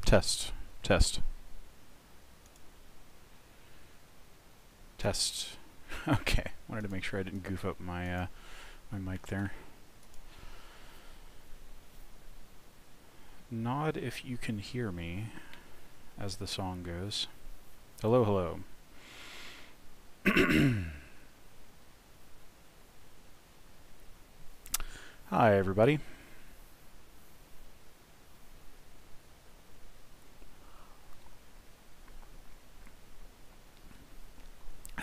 Test. Test. Test. Okay. Wanted to make sure I didn't goof up my my mic there. Nod if you can hear me, as the song goes. Hello, hello. Hi, everybody.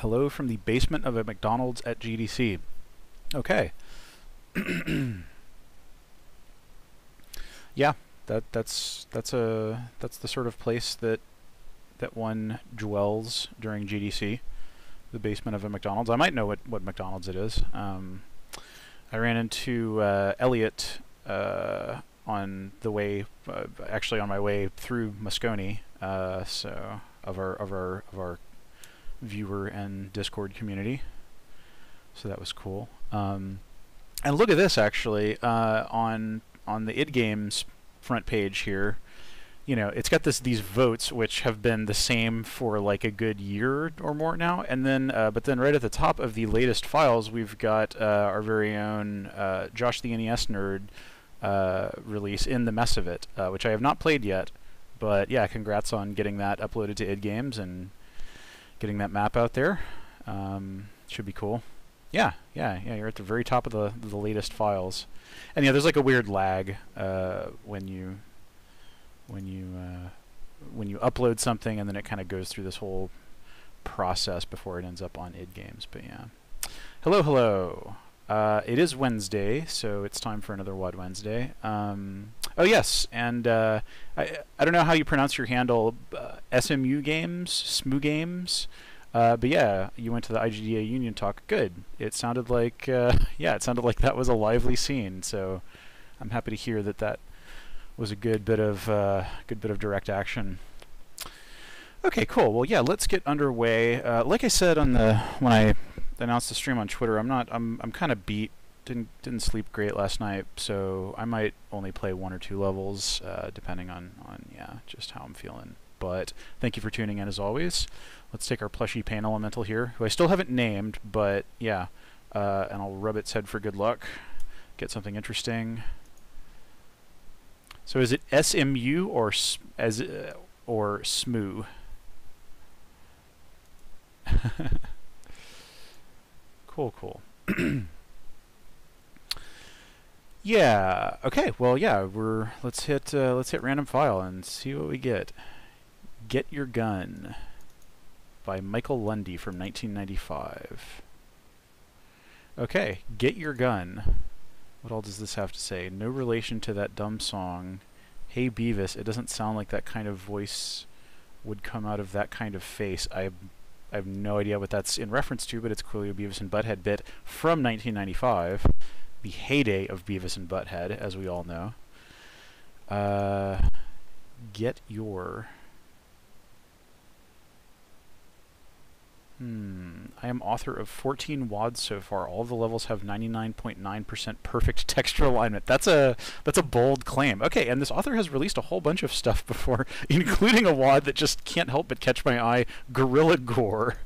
Hello from the basement of a McDonald's at GDC. Okay. Yeah, that's the sort of place that one dwells during GDC. The basement of a McDonald's. I might know what McDonald's it is. I ran into Elliot on the way, actually on my way through Moscone. So of our viewer and Discord community. So that was cool. And look at this, actually, on the id Games front page here. You know, it's got these votes which have been the same for like a good year or more now, and then but then right at the top of the latest files, we've got our very own Josh the NES Nerd release, In the Mess of It, which I have not played yet, but yeah, congrats on getting that uploaded to id Games and getting that map out there. Should be cool. Yeah, you're at the very top of the latest files, and yeah, there's like a weird lag when you upload something, and then it kind of goes through this whole process before it ends up on id Games. But yeah, hello, hello. It is Wednesday, so it's time for another WAD Wednesday. Oh yes, and I don't know how you pronounce your handle, SMU Games, SMU Games. But yeah, you went to the IGDA Union talk. Good. It sounded like yeah, it sounded like that was a lively scene. So I'm happy to hear that was a good bit of direct action. Okay, cool. Well, yeah, let's get underway. Like I said when I announced the stream on Twitter, I'm kind of beat. Didn't sleep great last night, so I might only play 1 or 2 levels, depending on yeah, just how I'm feeling. But thank you for tuning in as always. Let's take our plushy pain elemental here, who I still haven't named, but yeah, and I'll rub its head for good luck. Get something interesting. So is it SMU or or SMU? Cool. Yeah. Okay. Well, yeah. Let's hit random file and see what we get. Get Your Gun by Michael Lundy from 1995. Okay. Get Your Gun. What all does this have to say? No relation to that dumb song. Hey Beavis, it doesn't sound like that kind of voice would come out of that kind of face. I have no idea what that's in reference to, but it's clearly a Beavis and Butthead bit from 1995. The heyday of Beavis and Butthead, as we all know. Get Your... I am author of 14 WADs so far. All the levels have 99.9% perfect texture alignment. That's a bold claim. Okay, and this author has released a whole bunch of stuff before, including a WAD that just can't help but catch my eye, Gorilla Gore.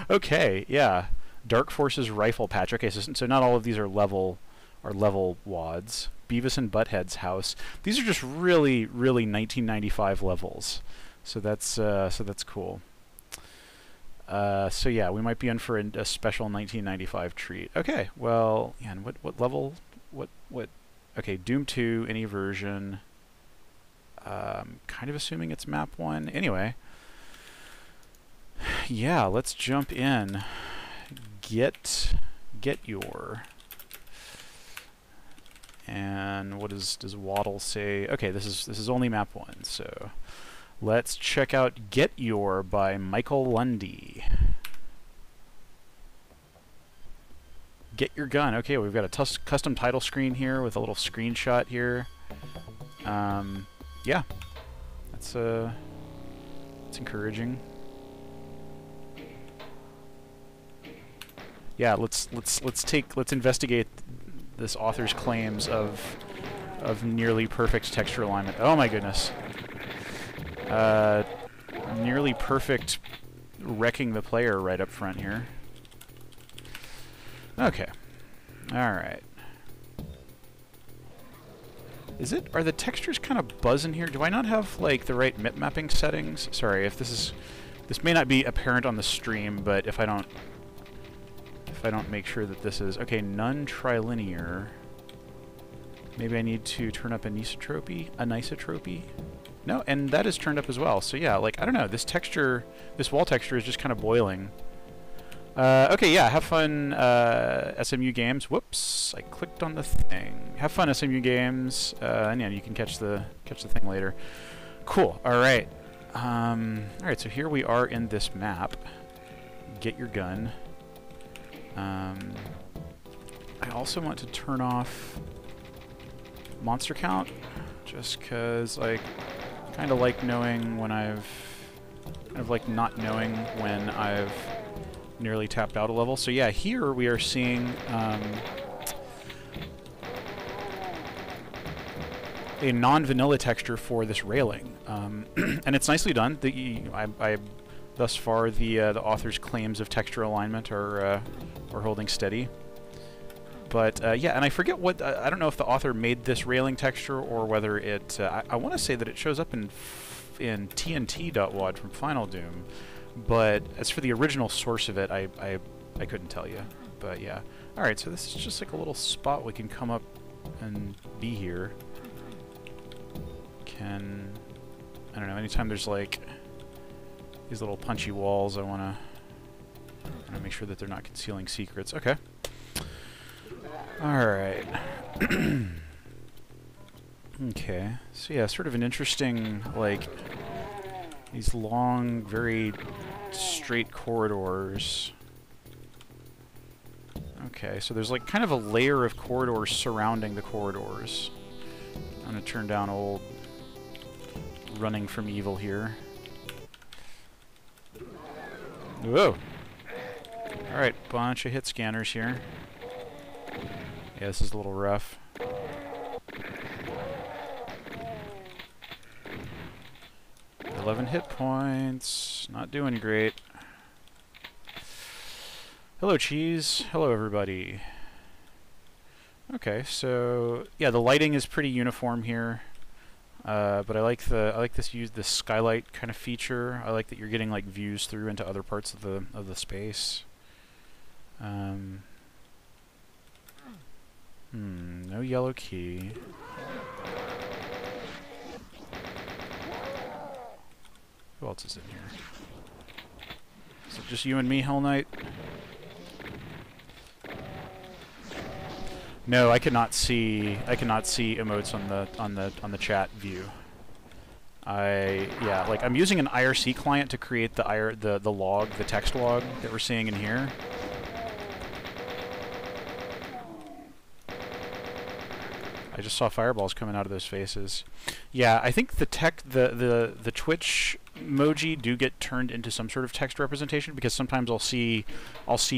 Okay, yeah. Dark Forces Rifle Patch. Okay, so not all of these are level WADs. Beavis and Butthead's House. These are just really 1995 levels. So that's cool. So yeah, we might be in for a special 1995 treat. Okay, well, and what level? What? Okay, Doom 2, any version. Kind of assuming it's map 1. Anyway, yeah, let's jump in. Get Your. And what does Waddle say? Okay, this is only map 1, so. Let's check out Get Your by Michael Lundy. Get Your Gun. Okay, we've got a custom title screen here with a little screenshot here. Yeah, that's encouraging. Yeah, let's investigate this author's claims of of nearly perfect texture alignment. Oh my goodness. Nearly perfect wrecking the player right up front here. Okay. Alright. Are the textures kind of buzzing here? Do I not have, like, the right mip mapping settings? Sorry, if this may not be apparent on the stream, but if I don't make sure that this is... Okay, none trilinear. Maybe I need to turn up anisotropy? No, and that is turned up as well. So yeah, like, I don't know, this wall texture is just kind of boiling. Okay, yeah, have fun, SMU games. Whoops, I clicked on the thing. Have fun, SMU games, and yeah, you can catch the thing later. Cool, alright. Alright, so here we are in this map. Get your gun. I also want to turn off monster count, just because, like, kind of like knowing when not knowing when I've nearly tapped out a level. So yeah, here we are seeing a non-vanilla texture for this railing, and it's nicely done. Thus far, the author's claims of texture alignment are holding steady. But yeah, and I forget what I don't know if the author made this railing texture or whether it. I want to say that it shows up in TNT.WAD from Final Doom, but as for the original source of it, I couldn't tell you. But yeah, all right. So this is just like a little spot we can come up and be here. I don't know. Anytime there's like these little punchy walls, I want to make sure that they're not concealing secrets. Okay. Alright. Okay. So yeah, sort of an interesting, like, these long, very straight corridors. Okay, so there's like kind of a layer of corridors surrounding the corridors. I'm gonna turn down old running from evil here. Whoa! Alright, bunch of hit scanners here. Yeah, this is a little rough. $11 hit points. Not doing great. Hello, Cheese. Hello, everybody. Okay, so yeah, the lighting is pretty uniform here. But I like this skylight kind of feature. I like that you're getting like views through into other parts of the space. No yellow key. Who else is in here? Is it just you and me, Hell Knight? No, I cannot see emotes on the chat view. Yeah, like I'm using an IRC client to create the log, the text log that we're seeing in here. I just saw fireballs coming out of those faces. Yeah, I think the Twitch emoji do get turned into some sort of text representation, because sometimes I'll see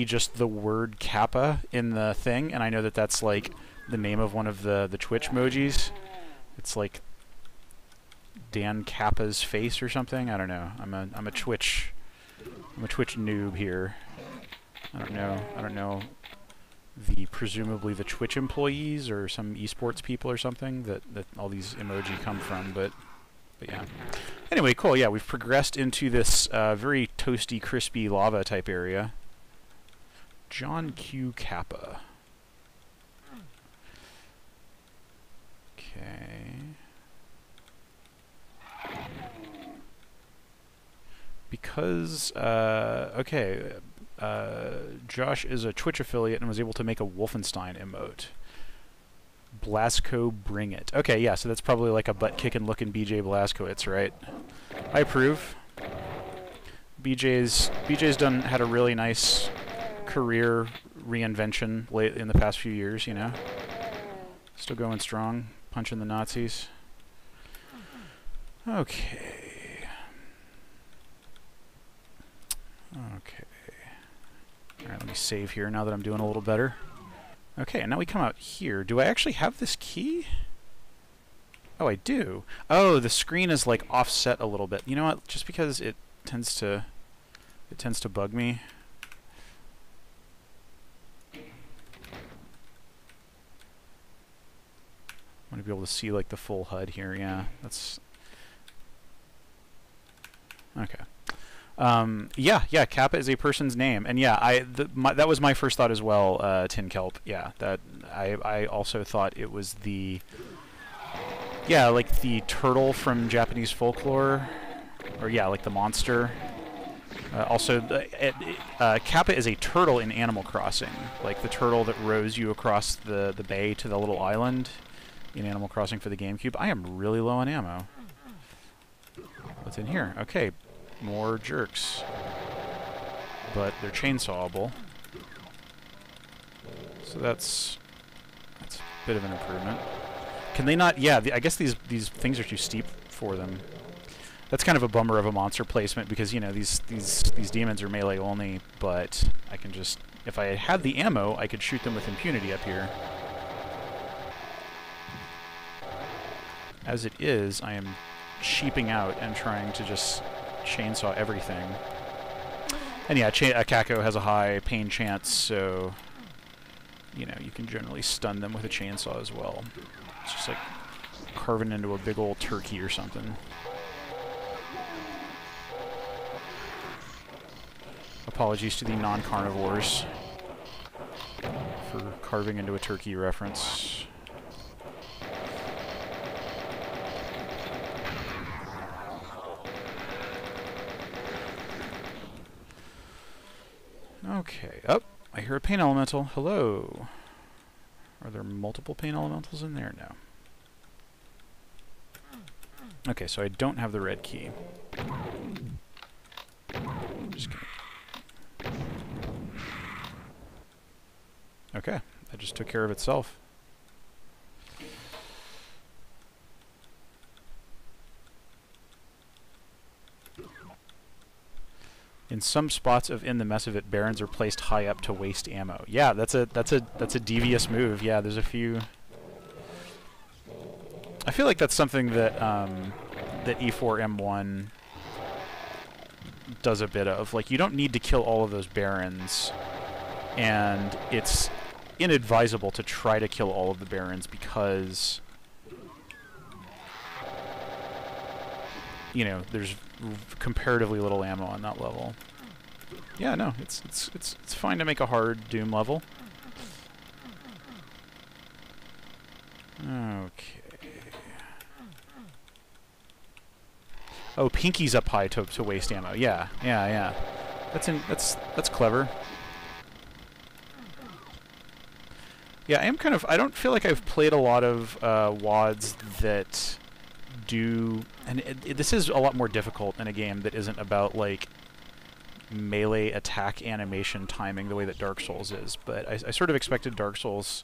just the word Kappa in the thing, and I know that that's like the name of one of the Twitch emojis. It's like Dan Kappa's face or something. I don't know. I'm a Twitch noob here. I don't know presumably the Twitch employees or some esports people or something that all these emoji come from, but yeah. Anyway, cool. Yeah, we've progressed into this very toasty, crispy lava type area. John Q. Kappa. Okay. Because okay. Josh is a Twitch affiliate and was able to make a Wolfenstein emote. Blasco, bring it. Okay, yeah, so that's probably like a butt-kicking looking BJ Blazkowicz, right? I approve. BJ's had a really nice career reinvention late in the past few years, you know? Still going strong, punching the Nazis. Okay. Okay. Alright, let me save here now that I'm doing a little better. Okay, and now we come out here. Do I actually have this key? Oh, I do. Oh, the screen is like offset a little bit. You know what? Just because it tends to bug me. I want to be able to see like the full HUD here. Yeah, that's okay. Yeah, Kappa is a person's name, and yeah, that was my first thought as well. Tin Kelp. Yeah, that I also thought it was the like the turtle from Japanese folklore, or yeah, like the monster. Also, Kappa is a turtle in Animal Crossing, like the turtle that rows you across the bay to the little island in Animal Crossing for the GameCube. I am really low on ammo. What's in here? Okay, more jerks, but they're chainsawable, so that's a bit of an improvement. Can they not? Yeah, I guess these things are too steep for them. That's kind of a bummer of a monster placement because, you know, these demons are melee only, but I can just, if I had the ammo, I could shoot them with impunity up here. As it is, I am sheeping out and trying to just chainsaw everything. And yeah, a Kako has a high pain chance, so, you know, you can generally stun them with a chainsaw as well. It's just like carving into a big old turkey or something. Apologies to the non-carnivores for carving into a turkey reference. Okay. Oh, I hear a pain elemental. Hello. Are there multiple pain elementals in there? No. Okay, so I don't have the red key. Just kidding. Okay, that just took care of itself. In some spots of In the Mess of It, barons are placed high up to waste ammo. Yeah, that's a devious move. Yeah, there's a few. I feel like that's something that that E4M1 does a bit of. Like, you don't need to kill all of those barons, and it's inadvisable to try to kill all of the barons because, you know, there's comparatively little ammo on that level. Yeah, no, it's fine to make a hard Doom level. Okay. Oh, Pinky's up high to waste ammo. Yeah. That's clever. Yeah, I don't feel like I've played a lot of WADs that do, and this is a lot more difficult in a game that isn't about like melee attack animation timing the way that Dark Souls is, but I sort of expected Dark Souls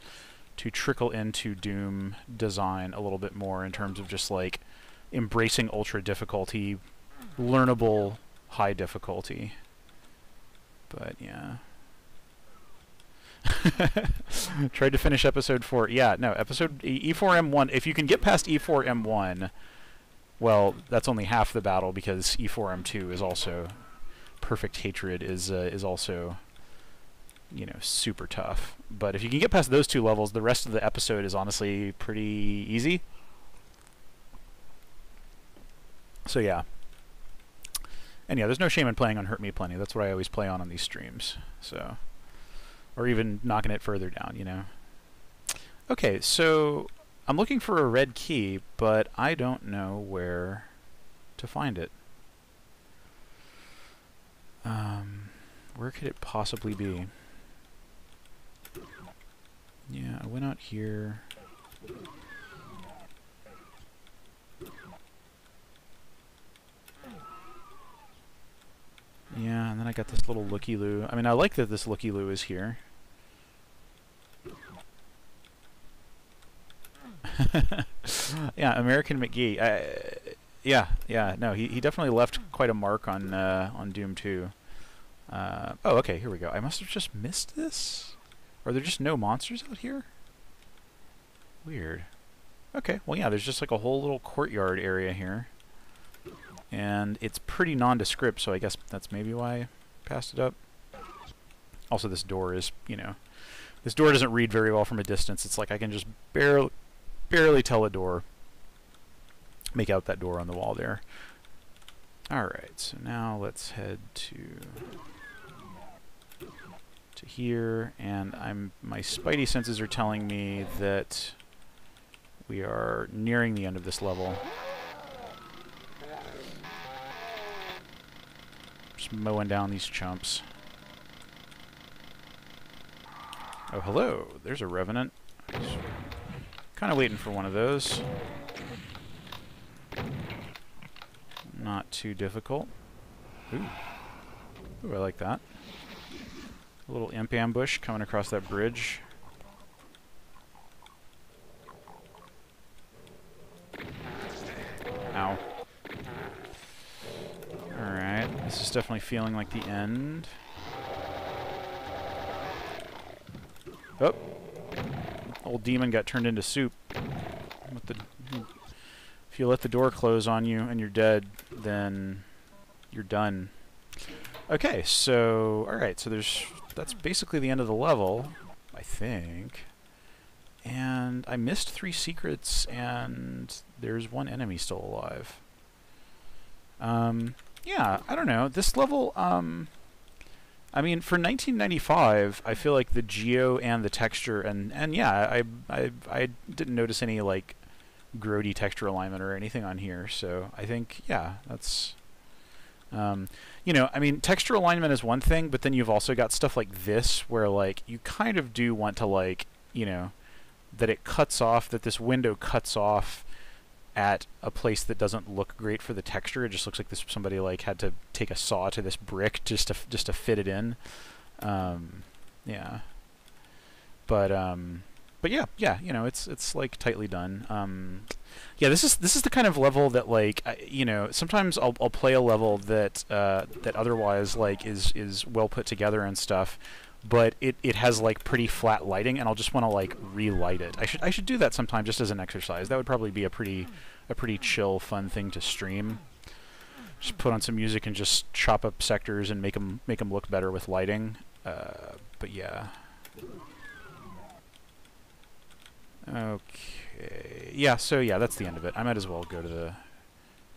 to trickle into Doom design a little bit more in terms of just like embracing ultra difficulty, learnable high difficulty. But yeah. Tried to finish episode 4. Yeah, no, episode E4M1. If you can get past E4M1, well, that's only half the battle because E4M2 is also Perfect Hatred is also, you know, super tough. But if you can get past those two levels, the rest of the episode is honestly pretty easy. So yeah. And yeah, there's no shame in playing on Hurt Me Plenty. That's what I always play on these streams. So, or even knocking it further down, you know. Okay, so I'm looking for a red key, but I don't know where to find it. Where could it possibly be? Yeah, I went out here. Yeah, and then I got this little looky-loo. I mean, I like that this looky-loo is here. Yeah, American McGee. Yeah, no, he definitely left quite a mark on Doom 2. Oh, okay, here we go. I must have just missed this? Are there just no monsters out here? Weird. Okay, well yeah, there's just like a whole little courtyard area here. And it's pretty nondescript, so I guess that's maybe why I passed it up. Also, this door is, you know, this door doesn't read very well from a distance. It's like I can just barely tell a door. Make out that door on the wall there. Alright, so now let's head to here, and my spidey senses are telling me that we are nearing the end of this level. Just mowing down these chumps. Oh, hello. There's a revenant. Kind of waiting for one of those. Not too difficult. Ooh. Ooh, I like that. A little imp ambush coming across that bridge. Ow. Alright, this is definitely feeling like the end. Oh! Old demon got turned into soup. If you let the door close on you and you're dead, then you're done. Okay, so alright, so that's basically the end of the level, I think. And I missed 3 secrets, and there's 1 enemy still alive. Yeah, I don't know. This level, I mean, for 1995, I feel like the geo and the texture, and yeah, I didn't notice any, like, grody texture alignment or anything on here, so I think, yeah, that's... you know, I mean, texture alignment is one thing, but then you've also got stuff like this, where, like, you kind of do want to, like, you know, that it cuts off, that this window cuts off at a place that doesn't look great for the texture. It just looks like somebody, like, had to take a saw to this brick just to fit it in. Yeah. But yeah, you know, it's like tightly done. Yeah, this is the kind of level that, like, you know, sometimes I'll play a level that that otherwise, like, is well put together and stuff, but it has, like, pretty flat lighting, and I'll just want to, like, relight it. I should do that sometime just as an exercise. That would probably be a pretty chill, fun thing to stream. Just put on some music and just chop up sectors and make them look better with lighting. But yeah. Okay. Yeah. So yeah, that's the end of it. I might as well go to the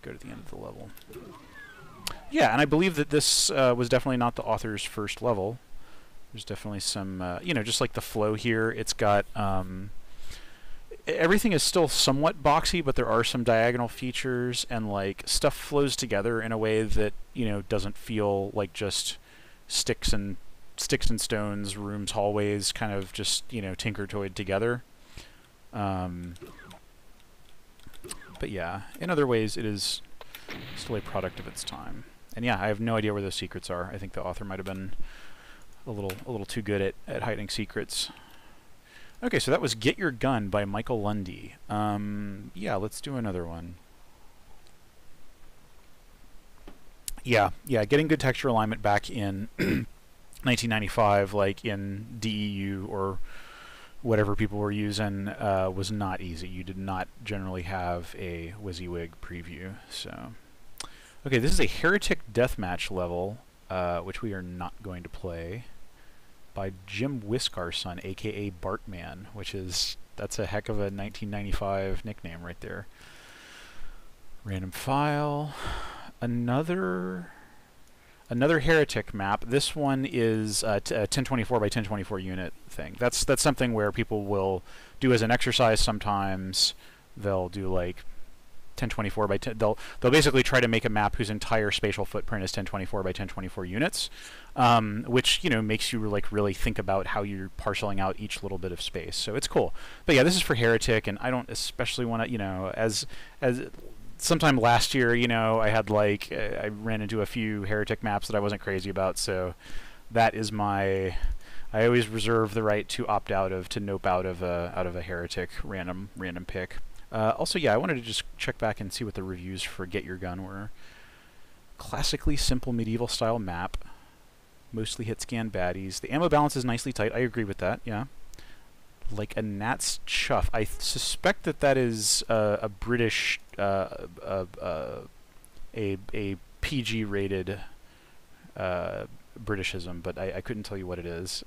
end of the level. Yeah, and I believe that this was definitely not the author's first level. There's definitely some, you know, just like the flow here. It's got everything is still somewhat boxy, but there are some diagonal features, and, like, stuff flows together in a way that, you know, doesn't feel like just sticks and stones, rooms, hallways, kind of just, you know, tinker-toyed together. But yeah, in other ways, it is still a product of its time. And yeah, I have no idea where those secrets are. I think the author might have been a little too good at hiding secrets. Okay, so that was Get Your Gun by Michael Lundy. Yeah, let's do another one. Yeah, getting good texture alignment back in 1995, like in DEU or whatever people were using, was not easy. You did not generally have a WYSIWYG preview. So, okay, this is a Heretic Deathmatch level, which we are not going to play, by Jim Whiskarson, aka Bartman, that's a heck of a 1995 nickname right there. Random file. Another Heretic map. This one is a 1024 by 1024 unit thing. That's something where people will do as an exercise sometimes. They'll do, like, 1024 by 10. They'll basically try to make a map whose entire spatial footprint is 1024 by 1024 units, which, you know, makes you, like, really think about how you're parceling out each little bit of space. So it's cool. But yeah, this is for Heretic, and I don't especially want to, you know, as sometime last year, you know, I had, like, I ran into a few Heretic maps that I wasn't crazy about, so that is I always reserve the right to opt out of, to nope out of a Heretic random pick. Also, yeah, I wanted to just check back and see what the reviews for Get Your Gun were. Classically simple medieval style map. Mostly hit scan baddies. The ammo balance is nicely tight. I agree with that, yeah. Like a gnat's chuff. I suspect that that is a British, a PG-rated Britishism, but I couldn't tell you what it is.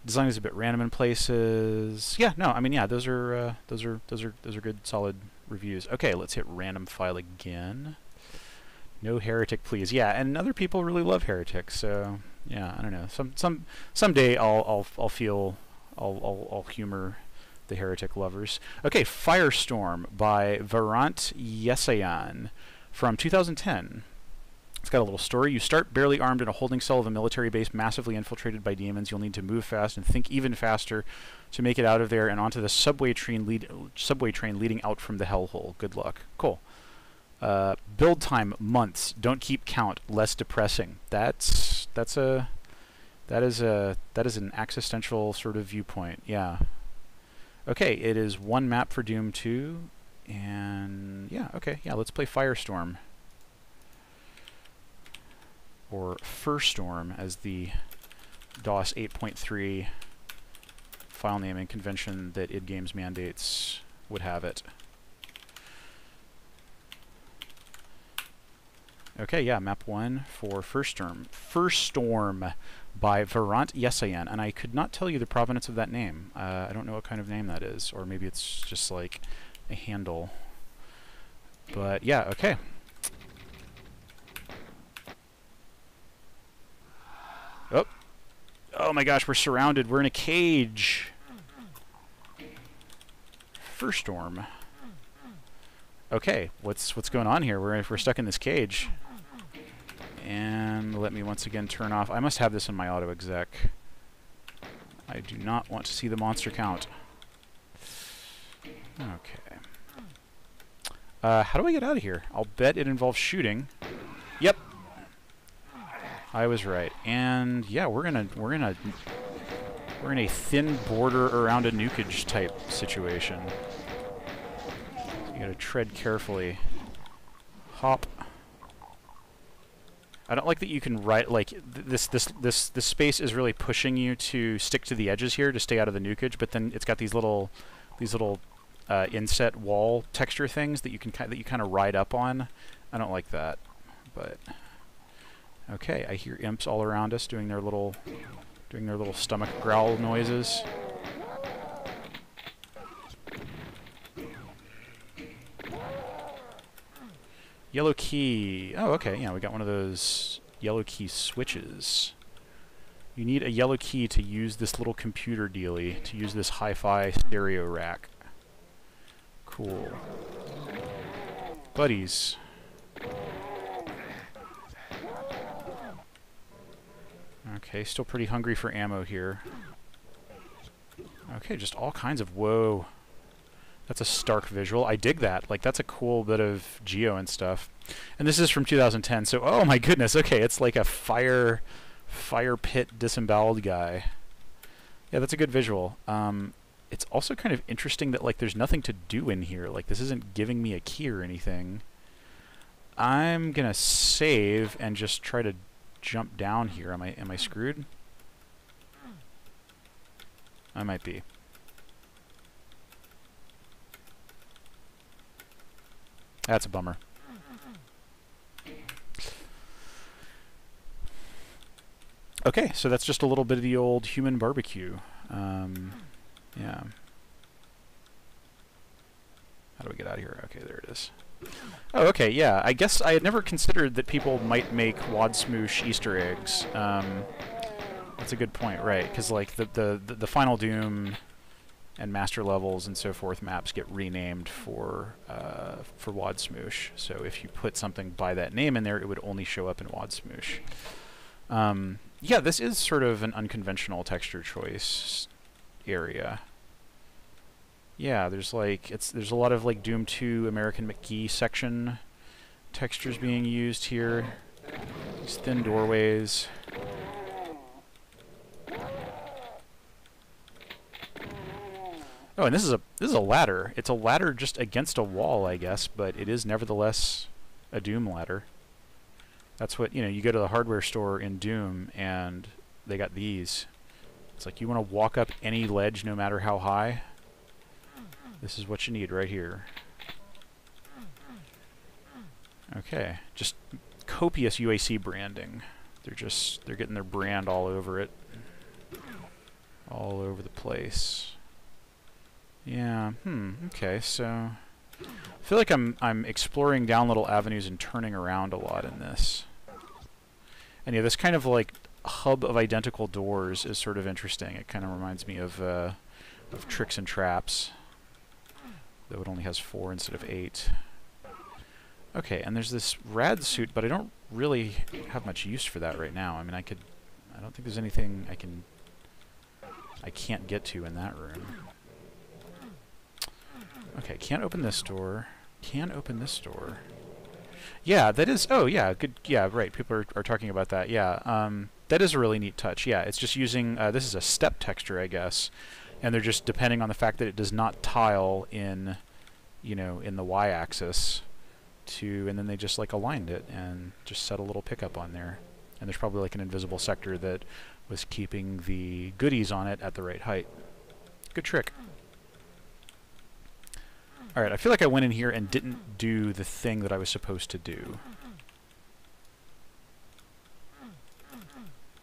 Design is a bit random in places. Yeah, no, I mean, yeah, those are good, solid reviews. Okay, let's hit random file again. No heretic, please. Yeah, and other people really love heretics, so yeah, I don't know. Someday I'll humor the heretic lovers. Okay, Firestorm by WAD Wednesdays from 2010. It's got a little story. You start barely armed in a holding cell of a military base massively infiltrated by demons. You'll need to move fast and think even faster to make it out of there and onto the subway train leading out from the hellhole. Good luck. Cool. Build time months. Don't keep count. Less depressing. That is an existential sort of viewpoint. Yeah. Okay, it is one map for Doom 2, and yeah. Okay, yeah. Let's play Firestorm, or Firstorm, as the DOS 8.3 file naming convention that id Games mandates would have it. Okay, yeah, map 1 for Firstorm. Firstorm by WAD Wednesdays, and I could not tell you the provenance of that name. I don't know what kind of name that is, or maybe it's just like a handle. But yeah, okay. Oh, oh my gosh, we're surrounded. We're in a cage. Firstorm. Okay, what's going on here? We're stuck in this cage. And let me once again turn off. I must have this in my auto exec. I do not want to see the monster count. Okay. How do I get out of here? I'll bet it involves shooting. Yep. I was right. And yeah, we're in a thin border around a nukage type situation. You gotta tread carefully. Hop. I don't like that you can this space is really pushing you to stick to the edges here to stay out of the nukage, but then it's got these little inset wall texture things that you kind of ride up on. I don't like that, but okay. I hear imps all around us doing their little stomach growl noises. Yellow key. Oh, okay. Yeah, we got one of those yellow key switches. You need a yellow key to use this little computer dealie, to use this hi-fi stereo rack. Cool. Buddies. Okay, still pretty hungry for ammo here. Okay, just all kinds of... Whoa. That's a stark visual. I dig that. Like, that's a cool bit of geo and stuff. And this is from 2010, so oh my goodness. Okay, it's like a fire pit disemboweled guy. Yeah, that's a good visual. It's also kind of interesting that, like, there's nothing to do in here. Like, this isn't giving me a key or anything. I'm gonna save and just try to jump down here. Am I screwed? I might be. That's a bummer. Okay, so that's just a little bit of the old human barbecue. Yeah. How do we get out of here? Okay, there it is. Oh, okay, yeah. I guess I had never considered that people might make WAD Smoosh Easter eggs. That's a good point, right? Because like the final Doom and master levels and so forth maps get renamed for WAD Smoosh. So if you put something by that name in there, it would only show up in WAD Smoosh. Yeah, this is sort of an unconventional texture choice area. Yeah, there's a lot of like Doom 2 American McGee section textures being used here. These thin doorways. Oh, and this is a ladder. It's a ladder just against a wall, I guess, but it is nevertheless a Doom ladder. That's what, you know, you go to the hardware store in Doom and they got these. It's like you want to walk up any ledge no matter how high. This is what you need right here. Okay, just copious UAC branding. They're getting their brand all over it. All over the place. Yeah, okay, so I feel like I'm exploring down little avenues and turning around a lot in this. And yeah, this kind of like hub of identical doors is sort of interesting. It kind of reminds me of Tricks and Traps, though it only has 4 instead of 8. Okay, and there's this rad suit, but I don't really have much use for that right now. I mean, I don't think there's anything I can't get to in that room. Okay, can't open this door. Can open this door. Yeah, that is... Oh, yeah, good... Yeah, right, people are talking about that. Yeah, that is a really neat touch. Yeah, it's just using... this is a step texture, I guess. And they're just depending on the fact that it does not tile in, you know, in the y-axis to... And then they just, like, aligned it and just set a little pickup on there. And there's probably, like, an invisible sector that was keeping the goodies on it at the right height. Good trick. Alright, I feel like I went in here and didn't do the thing that I was supposed to do.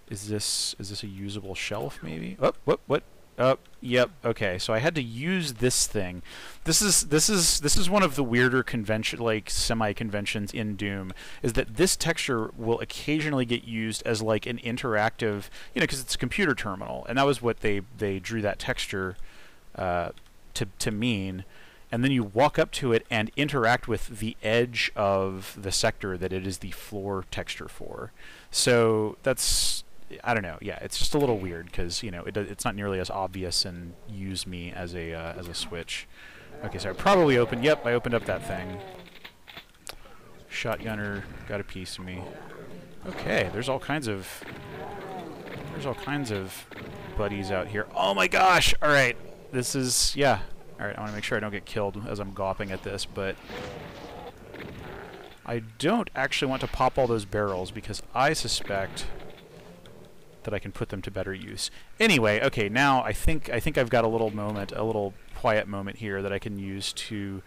Is this a usable shelf, maybe? Oh, what? Oh, yep, okay, so I had to use this thing. This is one of the weirder convention, like, semi-conventions in Doom, is that this texture will occasionally get used as, like, an interactive, you know, because it's a computer terminal, and that was what they drew that texture to mean. And then you walk up to it and interact with the edge of the sector that it is the floor texture for. So that's, I don't know, yeah, it's just a little weird because, you know, it's not nearly as obvious and use me as a switch. Okay, so I probably opened, yep, I opened up that thing. Shotgunner got a piece of me. Okay, there's all kinds of buddies out here. Oh my gosh! All right, this is, yeah. Alright, I want to make sure I don't get killed as I'm gawping at this, but I don't actually want to pop all those barrels because I suspect that I can put them to better use. Anyway, okay, now I think I've got a little quiet moment here that I can use to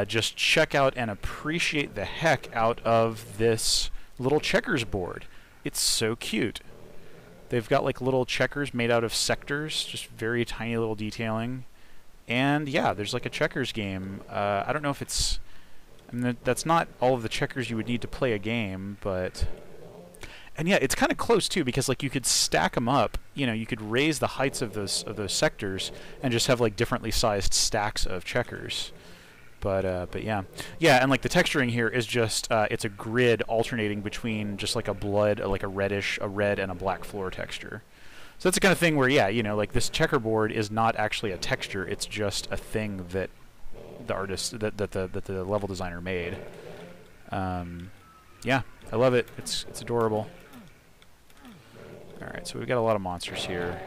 just check out and appreciate the heck out of this little checkers board. It's so cute. They've got like little checkers made out of sectors, just very tiny little detailing. And yeah, there's like a checkers game. I don't know if it's... I mean, that's not all of the checkers you would need to play a game, but... And yeah, it's kind of close too, because like you could stack them up. You know, you could raise the heights of those sectors and just have like differently sized stacks of checkers. But yeah, and like the texturing here is just it's a grid alternating between just like a red and a black floor texture. So that's the kind of thing where, yeah, you know, like this checkerboard is not actually a texture; it's just a thing that the artist, that the level designer made. Yeah, I love it. It's adorable. All right, so we've got a lot of monsters here.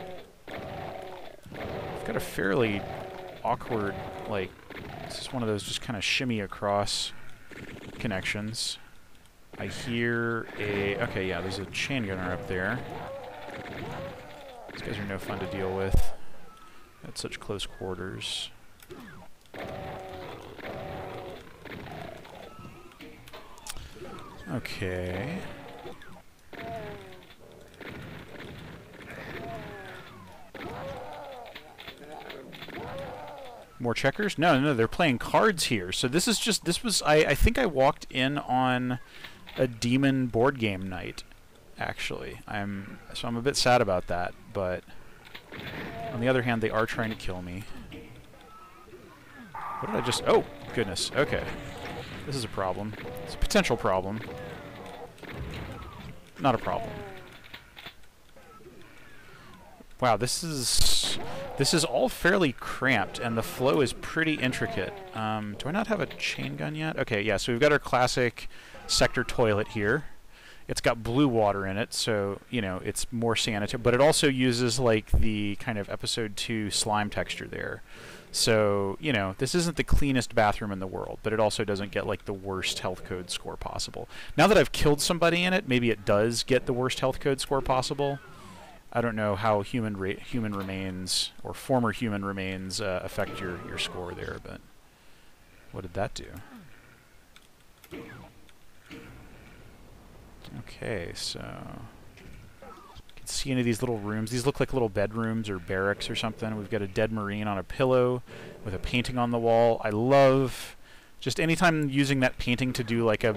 We've got a fairly awkward, like, this is one of those just kind of shimmy across connections. I hear a... Okay, yeah, there's a chain gunner up there. These guys are no fun to deal with at such close quarters. Okay. More checkers? No, they're playing cards here. So this is just, I think I walked in on a demon board game night, actually. So I'm a bit sad about that, but on the other hand, they are trying to kill me. What did I just, oh, goodness, okay. This is a problem. It's a potential problem. Not a problem. Wow, this is all fairly cramped, and the flow is pretty intricate. Do I not have a chain gun yet? Okay, yeah, so we've got our classic sector toilet here. It's got blue water in it, so, you know, it's more sanitary, but it also uses, like, the kind of episode 2 slime texture there. So, you know, this isn't the cleanest bathroom in the world, but it also doesn't get, like, the worst health code score possible. Now that I've killed somebody in it, maybe it does get the worst health code score possible. I don't know how human remains or former human remains affect your score there, but what did that do? Okay, so you can see into these little rooms. These look like little bedrooms or barracks or something. We've got a dead Marine on a pillow with a painting on the wall. I love just anytime using that painting to do like a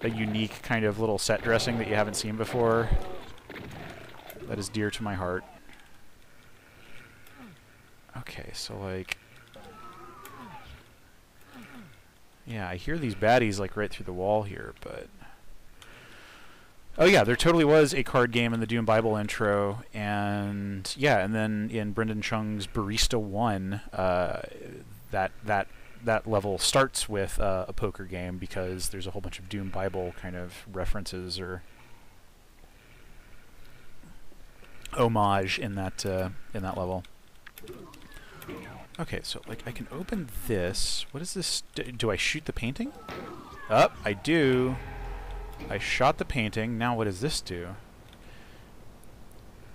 unique kind of little set dressing that you haven't seen before. That is dear to my heart. Okay, so like... yeah, I hear these baddies like right through the wall here, but... oh yeah, there totally was a card game in the Doom Bible intro, and yeah, and then in Brendan Chung's Barista 1, that level starts with a poker game because there's a whole bunch of Doom Bible kind of references or homage in that level. Okay, so like I can open this. What is this? Do I shoot the painting? Oh, I do. I shot the painting. Now what does this do?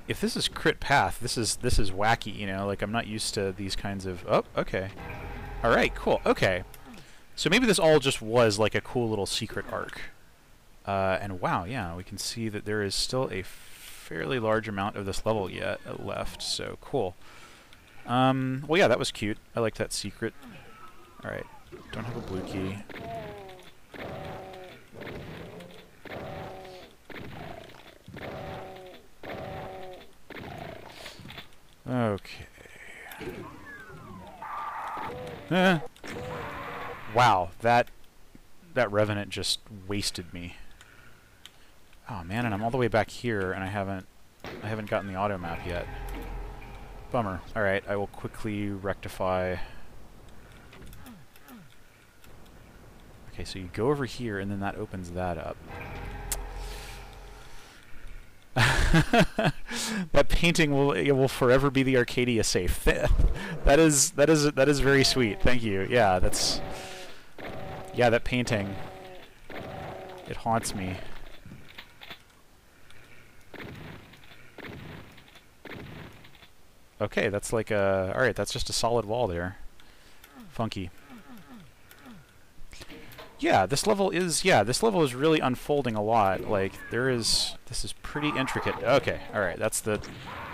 If this is crit path, this is wacky, you know, like I'm not used to these kinds of... oh, okay. Alright, cool. Okay. So maybe this all just was like a cool little secret arc. And wow, yeah, we can see that there is still a fairly large amount of this level yet left, so cool. Well, yeah, that was cute. I like that secret. Alright, don't have a blue key. Okay. Wow, that Revenant just wasted me. Oh man, and I'm all the way back here, and I haven't gotten the auto map yet. Bummer. All right, I will quickly rectify. Okay, so you go over here, and then that opens that up. That painting will forever be the Arcadia safe. That is very sweet. Thank you. Yeah, that painting. It haunts me. Okay, that's like a... alright, that's just a solid wall there. Funky. Yeah, this level is really unfolding a lot. Like, this is pretty intricate. Okay, alright, that's the...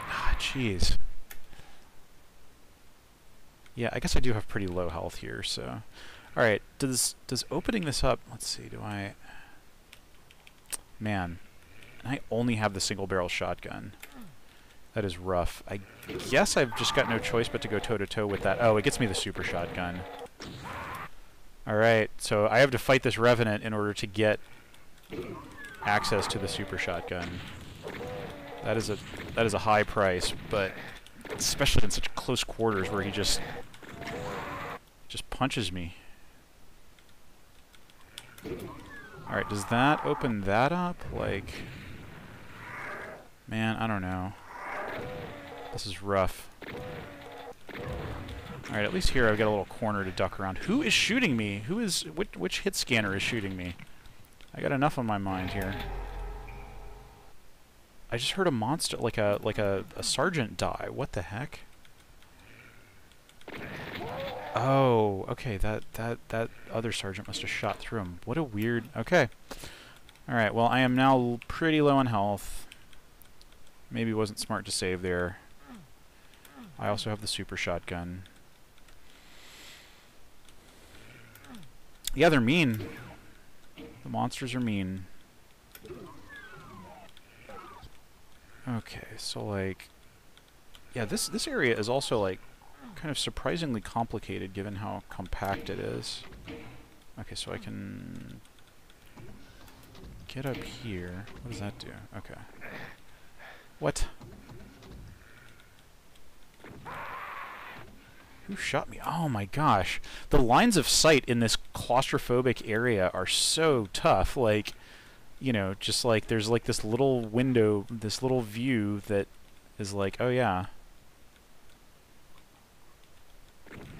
ah, jeez. Yeah, I guess I do have pretty low health here, so... alright, does opening this up... let's see, do I... man, I only have the single barrel shotgun. That is rough. I guess I've just got no choice but to go toe-to-toe with that. Oh, it gets me the super shotgun. Alright, so I have to fight this Revenant in order to get access to the super shotgun. That is a high price, but especially in such close quarters where he just punches me. Alright, does that open that up? Like, man, I don't know. This is rough. Alright, at least here I've got a little corner to duck around. Who is shooting me? Which hit scanner is shooting me? I got enough on my mind here. I just heard a monster, like a sergeant die. What the heck? Oh, okay, that other sergeant must have shot through him. What a weird... okay. Alright, well, I am now pretty low on health. Maybe it wasn't smart to save there. I also have the super shotgun. Yeah, they're mean. The monsters are mean. Okay, so like... yeah, this area is also like kind of surprisingly complicated given how compact it is. Okay, so I can get up here. What does that do? Okay. What? Who shot me? Oh my gosh. The lines of sight in this claustrophobic area are so tough. Like, you know, just like there's like this little window, this little view that is like, oh yeah.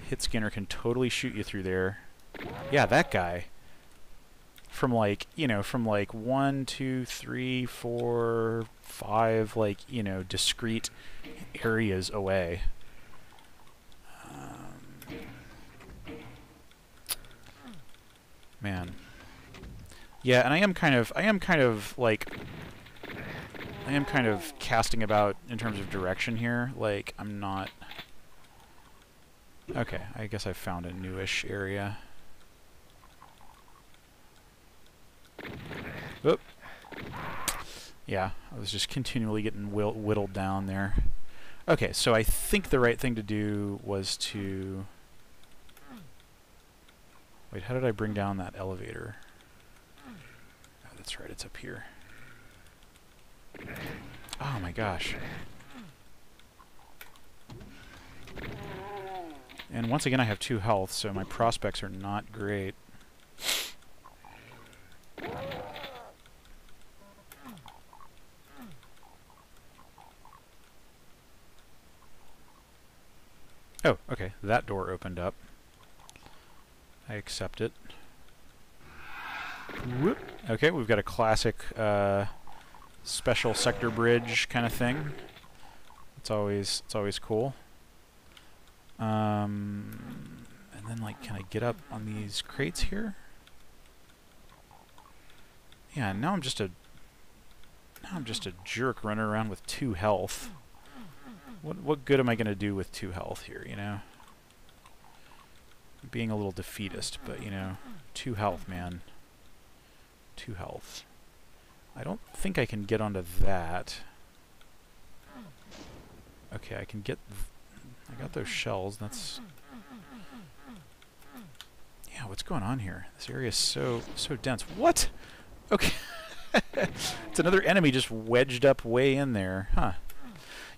Hit scanner can totally shoot you through there. Yeah, that guy. from like, you know, from like 1, 2, 3, 4, 5, like, you know, discrete areas away. Man. Yeah, and I am kind of casting about in terms of direction here. Like, I'm not... Okay, I guess I found a newish area. Oop. Yeah, I was just continually getting whittled down there. Okay, so I think the right thing to do was to... Wait, how did I bring down that elevator? Oh, that's right, it's up here. Oh my gosh. And once again, I have 2 health, so my prospects are not great. Oh, okay, that door opened up. I accept it. Whoop. Okay, we've got a classic special sector bridge kind of thing. It's always cool. And then, like, can I get up on these crates here? Yeah, now I'm just a jerk running around with 2 health. What good am I gonna do with 2 health here, you know? Being a little defeatist, but, you know, 2 health, man. 2 health. I don't think I can get onto that. Okay, I can get... I got those shells, that's... Yeah, what's going on here? This area is so dense. What? Okay. It's another enemy just wedged up way in there. Huh.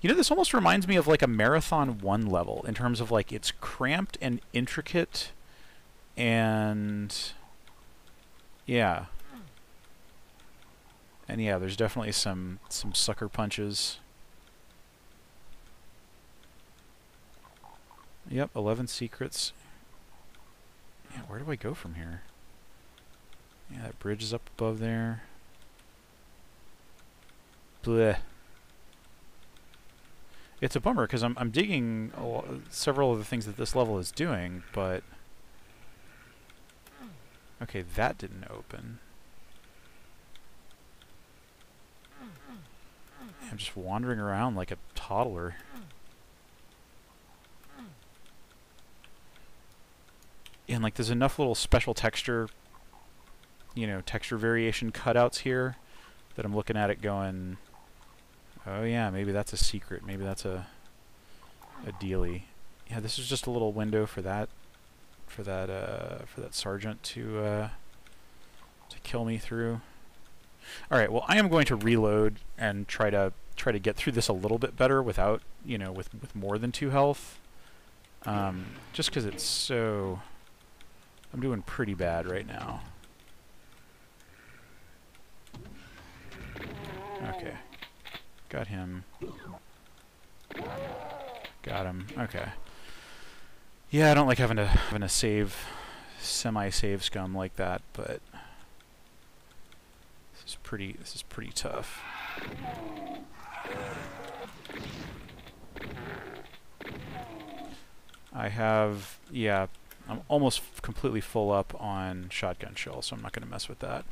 You know, this almost reminds me of like a Marathon 1 level in terms of like it's cramped and intricate and... Yeah. And yeah, there's definitely some sucker punches. Yep, 11 secrets. Yeah, where do I go from here? Yeah, that bridge is up above there. Bleh. It's a bummer because I'm digging several of the things that this level is doing, but... Okay, that didn't open. I'm just wandering around like a toddler. And like there's enough little special texture, you know, texture variation cutouts here that I'm looking at it going, oh yeah, maybe that's a secret, maybe that's a dealie. Yeah, this is just a little window for that sergeant to kill me through. All right, well, I am going to reload and try to get through this a little bit better without, you know, with more than 2 health. Just because it's so... I'm doing pretty bad right now. Okay. Got him. Got him. Okay. Yeah, I don't like having to save semi-save scum like that, but this is pretty tough. I have, yeah, I'm almost completely full up on shotgun shells, so I'm not going to mess with that.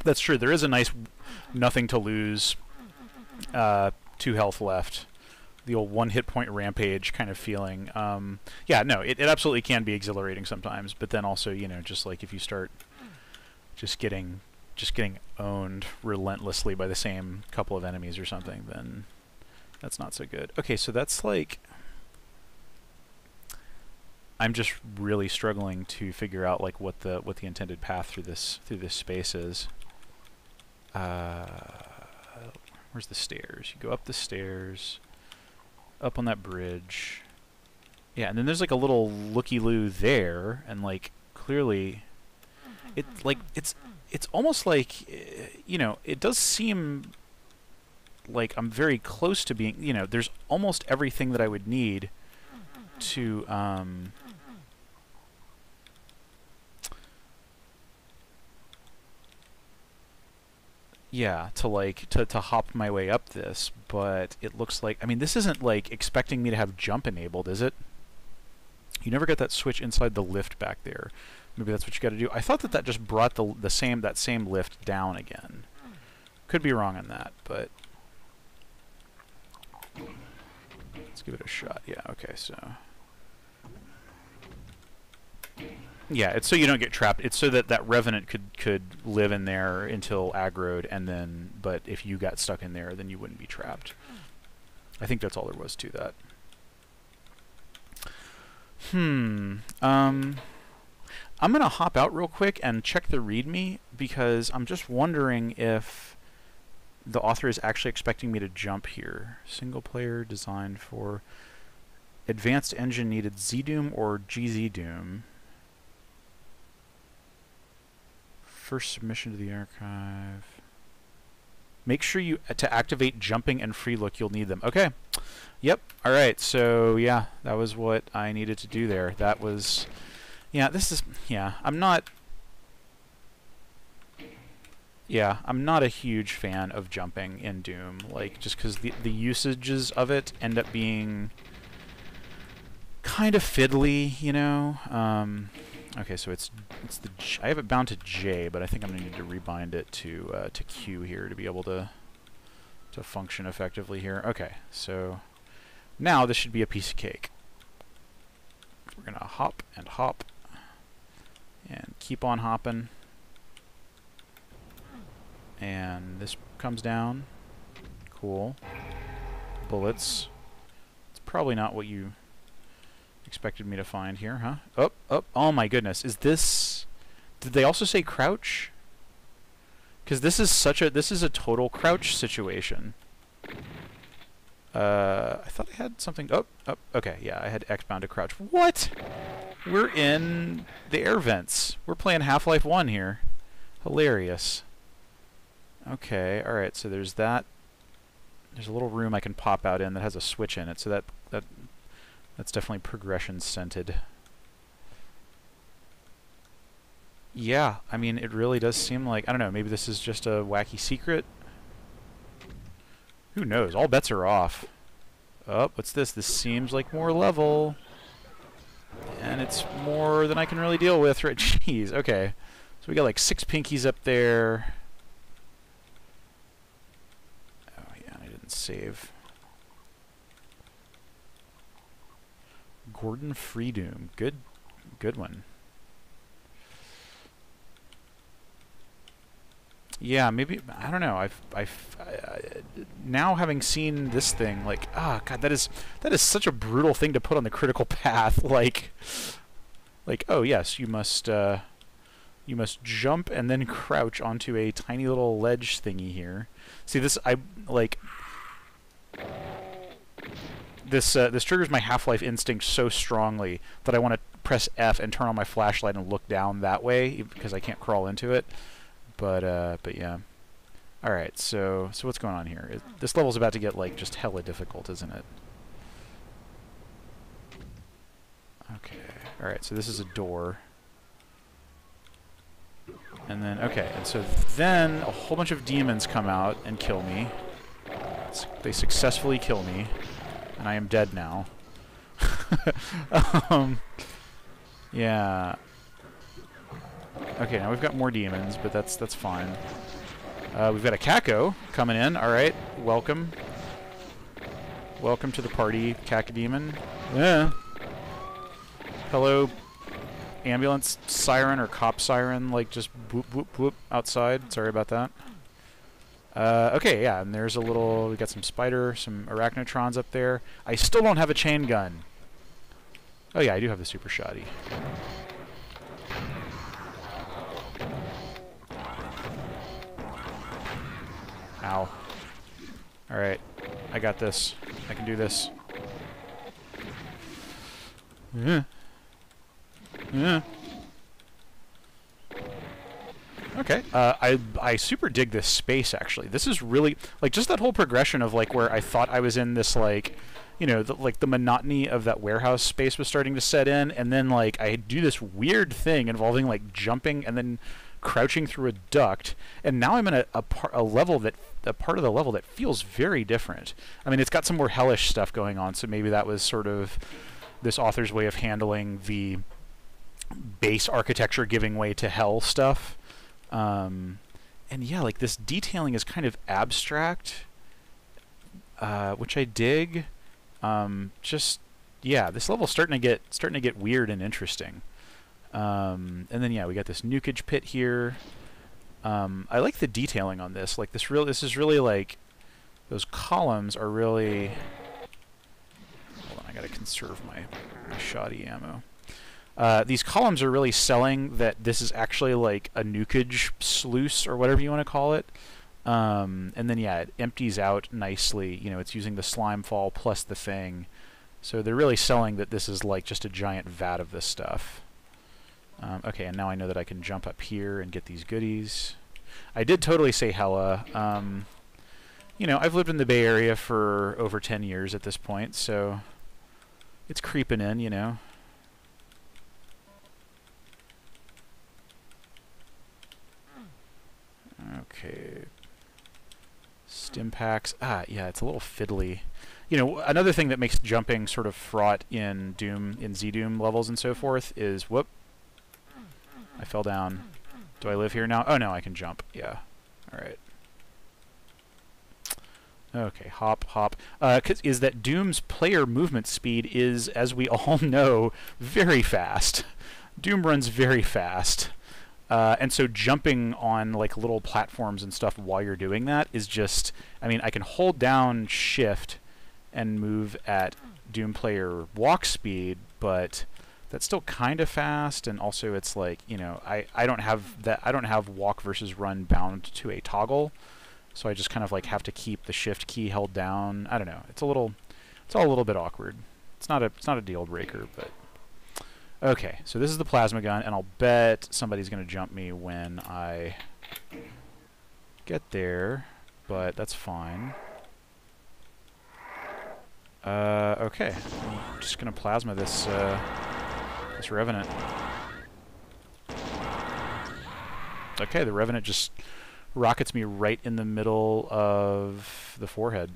That's true. There is a nice nothing to lose, 2 health left. The old 1 hit point rampage kind of feeling. Yeah, no, it absolutely can be exhilarating sometimes, but then also, you know, just like if you start just getting owned relentlessly by the same couple of enemies or something, then that's not so good. Okay, so that's like... I'm just really struggling to figure out like what the intended path through this space is. Where's the stairs? You go up the stairs, up on that bridge. Yeah, and then there's like a little looky-loo there, and like clearly, it's almost like, you know, it does seem like, I'm very close to being, you know, there's almost everything that I would need to, yeah, to like to hop my way up this, but it looks like, I mean, this isn't like expecting me to have jump enabled, is it? You never got that switch inside the lift back there. Maybe that's what you got to do. I thought that that just brought that same lift down again. Could be wrong on that, but let's give it a shot. Yeah, okay, so yeah, it's so you don't get trapped. It's so that that revenant could live in there until aggroed, and then, but if you got stuck in there, then you wouldn't be trapped. I think that's all there was to that. I'm gonna hop out real quick and check the README, because I'm just wondering if the author is actually expecting me to jump here. Single player designed for advanced engine needed ZDoom or GZDoom. First submission to the archive. Make sure you to activate jumping and free look, you'll need them. Okay. Yep. All right. So yeah, that was what I needed to do there. That was, yeah. This is, yeah. I'm not a huge fan of jumping in Doom. Like, just because the usages of it end up being kind of fiddly, you know. Okay, so it's the I have it bound to J, but I think I'm gonna need to rebind it to Q here to be able to function effectively here. Okay, so now this should be a piece of cake. We're gonna hop and keep on hopping, and this comes down. Cool. Bullets. It's probably not what you expected me to find here, huh? Oh my goodness. Is this... Did they also say crouch? Because this is a total crouch situation. I thought I had something... Okay, yeah, I had X bound to crouch. What? We're in the air vents. We're playing Half-Life 1 here. Hilarious. Okay, alright, so there's that. There's a little room I can pop out in that has a switch in it, so that's definitely progression scented. Yeah, I mean, it really does seem like, I don't know, maybe this is just a wacky secret? Who knows? All bets are off. Oh, what's this? This seems like more level. And it's more than I can really deal with, right? Jeez, okay. So we got like 6 pinkies up there. Oh yeah, I didn't save. Gordon Freedoom. Good one. Yeah, maybe, I don't know. Now having seen this thing, like, ah, God, that is such a brutal thing to put on the critical path. Like, oh yes, you must jump and then crouch onto a tiny little ledge thingy here. See, this this triggers my Half-Life instinct so strongly that I want to press F and turn on my flashlight and look down that way because I can't crawl into it. But yeah. All right, so what's going on here? This level's about to get like just hella difficult, isn't it? Okay. All right, so this is a door. And then and so then a whole bunch of demons come out and kill me. They successfully kill me. And I am dead now. Yeah. Okay, now we've got more demons, but that's fine. We've got a Caco coming in. All right, welcome. Welcome to the party, Cacodemon. Yeah. Hello, ambulance siren or cop siren, like just whoop whoop whoop outside. Sorry about that. Okay, yeah, and there's a little, we got some some arachnotrons up there. I still don't have a chain gun. Oh yeah, I do have the super shoddy. Ow. Alright, I got this. I can do this. Yeah. Yeah. Okay. I super dig this space, actually. This is really, like, just that whole progression of, like, where I thought I was in this, like, you know, the monotony of that warehouse space was starting to set in, and then, like, I do this weird thing involving, like, jumping and then crouching through a duct, and now I'm in a part of the level that feels very different. I mean, it's got some more hellish stuff going on, so maybe that was sort of this author's way of handling the base architecture giving way to hell stuff. And yeah, like, this detailing is kind of abstract, which I dig. Just, yeah, this level's starting to get weird and interesting. And then yeah, we got this nukage pit here. I like the detailing on this. Like, this is really, like, those columns are really. Hold on, I gotta conserve my shoddy ammo. These columns are really selling that this is actually like a nukage sluice or whatever you want to call it. And then yeah, it empties out nicely. You know, it's using the slime fall plus the thing. So they're really selling that this is like just a giant vat of this stuff. Okay, and now I know that I can jump up here and get these goodies. I did totally say hella. You know, I've lived in the Bay Area for over 10 years at this point, so it's creeping in, you know. Okay. Stim packs. Ah, yeah, it's a little fiddly. You know, another thing that makes jumping sort of fraught in Z-Doom levels and so forth is, whoop, I fell down. Do I live here now? Oh no, I can jump. Yeah. Alright. Okay, hop, hop. Is that Doom's player movement speed is, as we all know, very fast. Doom runs very fast. And so jumping on, like, little platforms and stuff while you're doing that is just, I mean, I can hold down shift and move at Doom player walk speed, but that's still kind of fast, and also it's like, you know, I don't have walk versus run bound to a toggle, so I just kind of like have to keep the shift key held down. I don't know. It's all a little bit awkward. It's not a deal breaker, but okay. So this is the plasma gun, and I'll bet somebody's going to jump me when I get there, but that's fine. Okay. I'm just going to plasma this this Revenant. Okay, the Revenant just rockets me right in the middle of the forehead.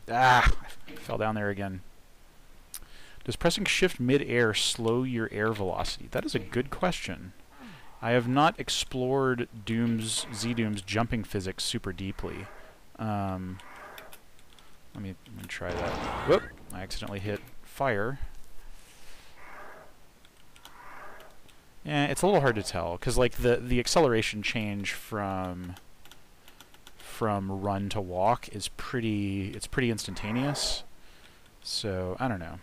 Ah! I fell down there again. Does pressing shift mid-air slow your air velocity? That is a good question. I have not explored Z-Doom's jumping physics super deeply. Let me try that. Whoop! I accidentally hit fire. Yeah, it's a little hard to tell, because like the acceleration change from run to walk is pretty instantaneous. So I don't know.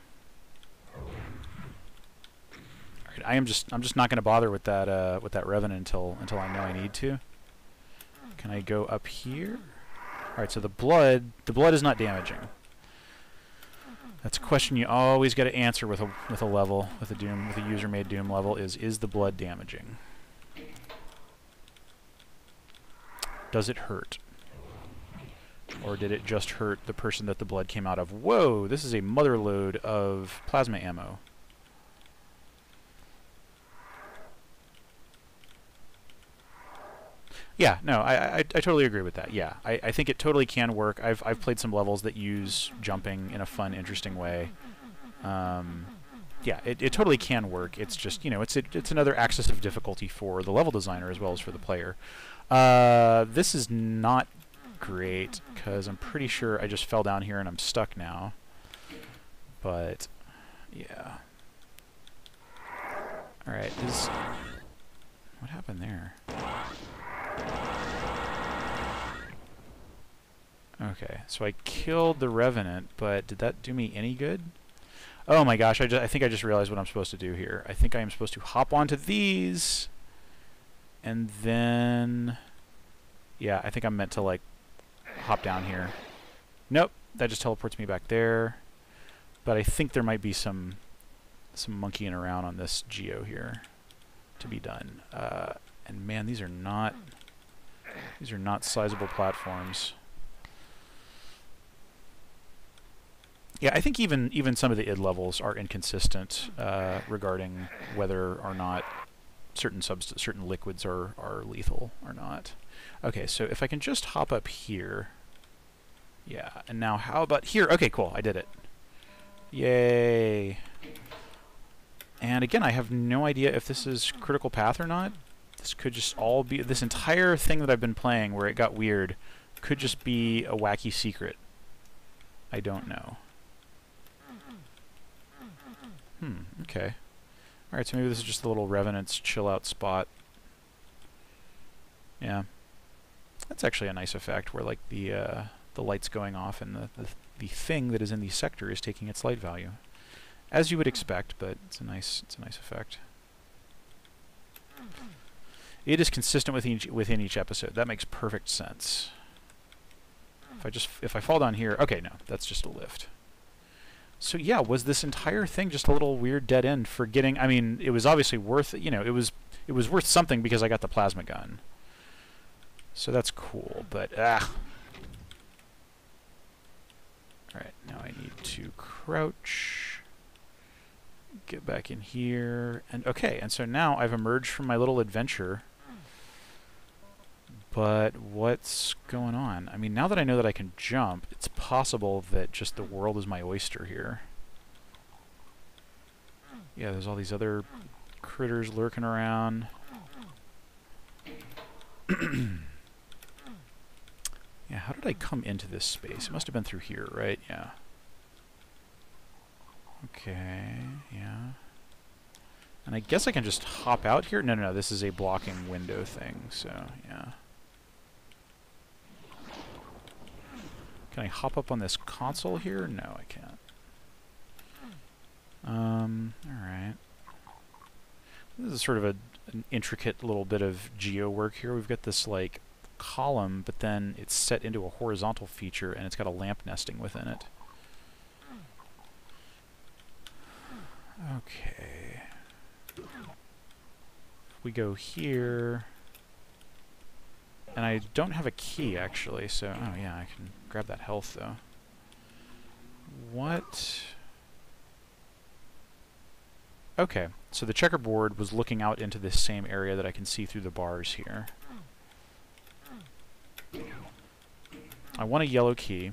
Alright, I'm just not going to bother with that Revenant until I know I need to. Can I go up here? Alright, so the blood is not damaging. That's a question you always got to answer with a level, with a user-made Doom level, is the blood damaging? Does it hurt? Or did it just hurt the person that the blood came out of? Whoa, this is a motherload of plasma ammo. Yeah, no, I totally agree with that. Yeah, I think it totally can work. I've played some levels that use jumping in a fun, interesting way. Yeah, it totally can work. It's just, you know, it's another axis of difficulty for the level designer as well as for the player. This is not great, because I'm pretty sure I just fell down here and I'm stuck now. But, yeah. Alright, what happened there? Okay, so I killed the Revenant, but did that do me any good? Oh my gosh, I think I just realized what I'm supposed to do here. I think I am supposed to hop onto these, and then... Yeah, I think I'm meant to, like, hop down here. Nope, that just teleports me back there. But I think there might be some monkeying around on this geo here to be done. And man, these are not sizable platforms. Yeah, I think even some of the id levels are inconsistent regarding whether or not certain liquids are lethal or not. Okay, so if I can just hop up here. Yeah, and now how about here? Okay, cool, I did it. Yay. And again, I have no idea if this is critical path or not. This could just all be, this entire thing that I've been playing where it got weird could just be a wacky secret. I don't know. Okay. Alright, so maybe this is just a little Revenant's chill out spot. Yeah. That's actually a nice effect where like the light's going off and the thing that is in the sector is taking its light value. As you would expect, but it's a nice effect. It is consistent within each episode. That makes perfect sense. If I fall down here, okay, no, that's just a lift. So yeah, was this entire thing just a little weird dead end for getting? I mean, it was obviously worth, you know, it was worth something because I got the plasma gun. So that's cool, but All right, now I need to crouch. Get back in here, and okay, and so now I've emerged from my little adventure. But what's going on? I mean, now that I know that I can jump, it's possible that just the world is my oyster here. Yeah, there's all these other critters lurking around. Yeah, how did I come into this space? It must have been through here, right? Yeah. Okay, yeah. And I guess I can just hop out here? No, this is a blocking window thing, so yeah. Can I hop up on this console here? No, I can't. Alright. This is sort of an intricate little bit of geo work here. We've got this, like, column, but then it's set into a horizontal feature, and it's got a lamp nesting within it. Okay. We go here. And I don't have a key, actually, so... Oh, yeah, I can grab that health, though. What? Okay, so the checkerboard was looking out into this same area that I can see through the bars here. I want a yellow key.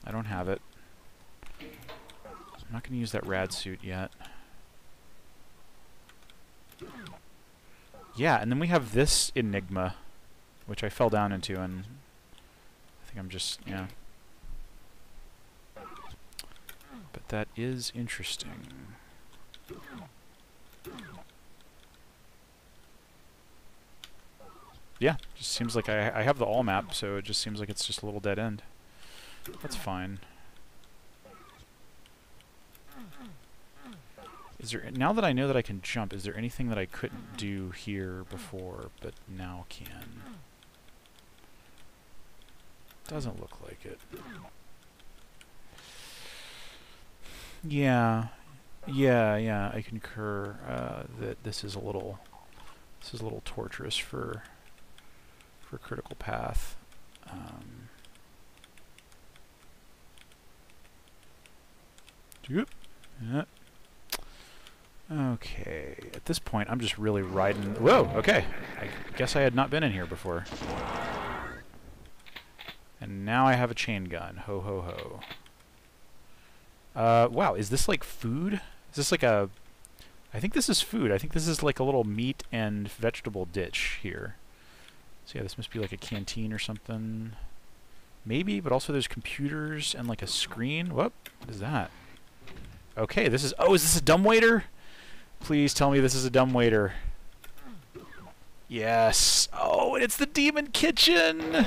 I don't have it. I'm not going to use that rad suit yet. Yeah, and then we have this enigma, which I fell down into, and I think I'm just, yeah. But that is interesting. Yeah, just seems like I have the all map, so it just seems like it's just a little dead end. That's fine. Is there, now that I know that I can jump, is there anything that I couldn't do here before, but now can? Doesn't look like it. Yeah, I concur that this is a little torturous for critical path. Yeah. Okay, at this point I'm just really riding... Whoa, okay. I guess I had not been in here before. And now I have a chain gun. Ho, ho, ho. Wow, is this like food? Is this like a... I think this is food. I think this is like a little meat and vegetable ditch here. So yeah, this must be like a canteen or something. Maybe, but also there's computers and like a screen. What is that? Okay, this is... Oh, is this a dumbwaiter? Please tell me this is a dumbwaiter. Yes. Oh, and it's the Demon Kitchen!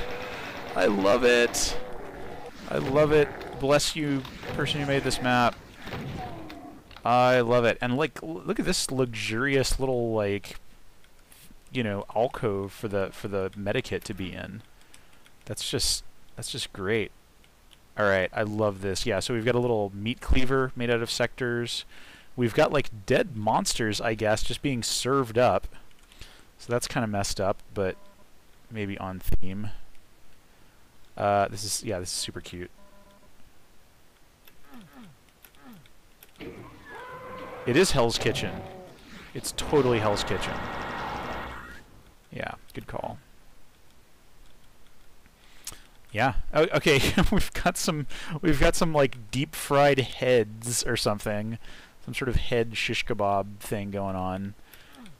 I love it. I love it. Bless you, person who made this map. I love it. And like, look at this luxurious little, like, you know, alcove for the medikit to be in. That's just great. All right, I love this. Yeah, so we've got a little meat cleaver made out of sectors. We've got like dead monsters, I guess, just being served up. So that's kind of messed up, but maybe on theme. This is super cute. It is Hell's Kitchen. It's totally Hell's Kitchen. Yeah, good call. Yeah. Oh, okay. we've got some like deep fried heads or something, some sort of head shish kebab thing going on.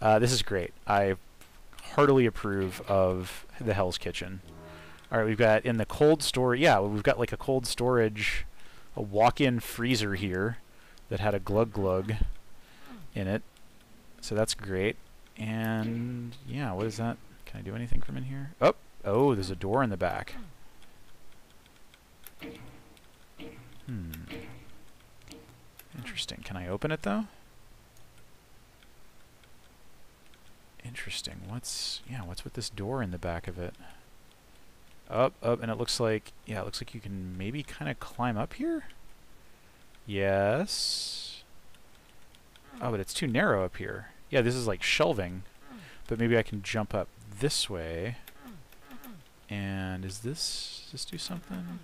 This is great. I heartily approve of the Hell's Kitchen. All right, we've got in the cold storage. Yeah, we've got like a cold storage, a walk-in freezer here that had a glug glug in it. So that's great. And yeah, what is that? Can I do anything from in here? Oh, there's a door in the back. Interesting. Can I open it though? Interesting. What's with this door in the back of it? Up, and it looks like you can maybe kind of climb up here? Yes. Oh, but it's too narrow up here. Yeah, this is like shelving. But maybe I can jump up this way. And does this do something?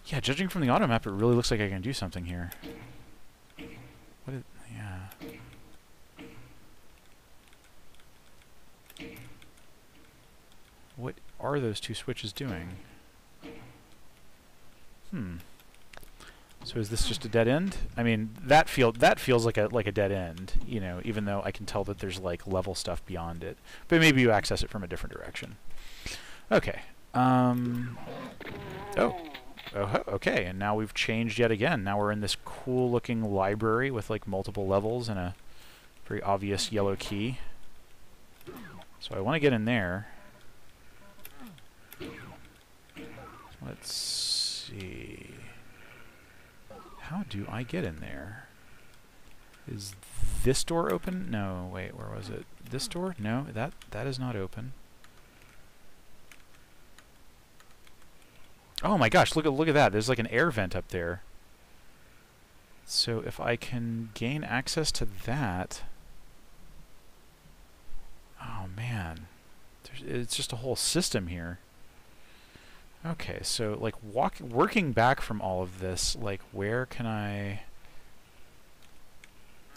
Yeah, judging from the auto map, it really looks like I can do something here. Yeah. What are those two switches doing? So is this just a dead end? I mean, that feels like a dead end, you know, even though I can tell that there's like level stuff beyond it. But maybe you access it from a different direction. Okay. Okay, and now we've changed yet again. Now we're in this cool-looking library with like multiple levels and a very obvious yellow key. So I want to get in there. Let's see. How do I get in there? Is this door open? No, wait, where was it? This door? No, that is not open. Oh my gosh, look at that. There's like an air vent up there. So if I can gain access to that... Oh man. It's just a whole system here. Okay, so like working back from all of this, like where can I...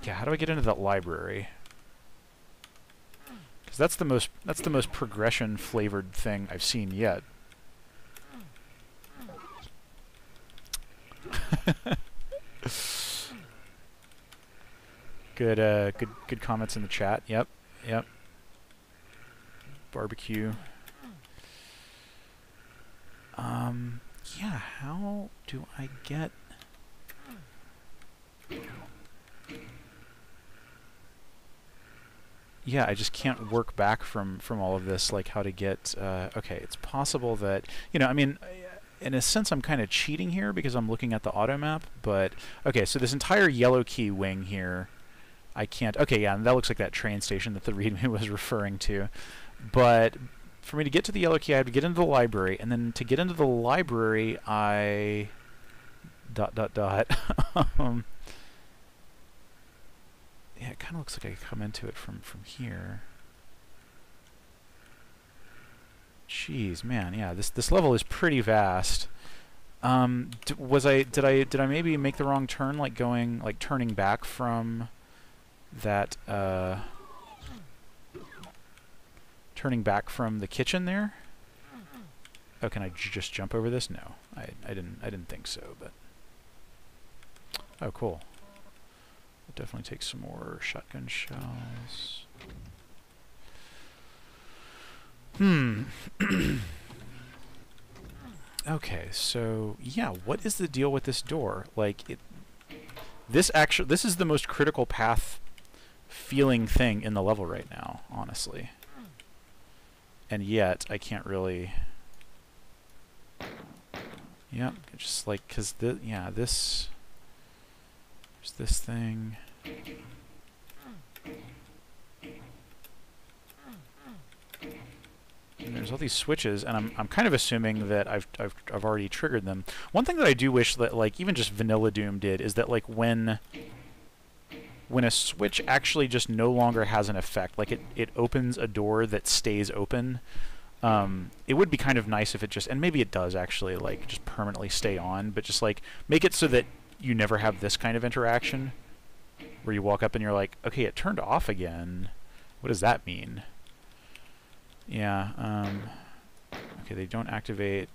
Yeah, how do I get into that library? Because that's the most progression flavored thing I've seen yet. Good comments in the chat. Yep. Barbecue. Yeah, how do I get... Yeah, I just can't work back from all of this, like how to get... okay, it's possible that... You know, I mean, in a sense I'm kind of cheating here because I'm looking at the auto map, but... Okay, so this entire yellow key wing here, I can't... Okay, yeah, and that looks like that train station that the README was referring to. But... For me to get to the yellow key, I have to get into the library, and then to get into the library, I... ... Yeah, it kind of looks like I could come into it from here. Jeez, man, yeah, this level is pretty vast. Did I maybe make the wrong turn, like turning back from that, turning back from the kitchen there? Oh, can I just jump over this? No, I didn't think so, but... Oh, cool. It definitely takes some more shotgun shells. Okay, so yeah, what is the deal with this door? Like, this is the most critical path feeling thing in the level right now, honestly. And yet, I can't really... Yep, just like, because yeah, this... There's this thing. And there's all these switches, and I'm kind of assuming that I've already triggered them. One thing that I do wish that, like, even just Vanilla Doom did is that, like, when when a switch actually just no longer has an effect, like it opens a door that stays open, it would be kind of nice if it just, and maybe it does actually, like just permanently stay on, but just like make it so that you never have this kind of interaction where you walk up and you're like, okay, it turned off again. What does that mean? Yeah, okay, they don't activate.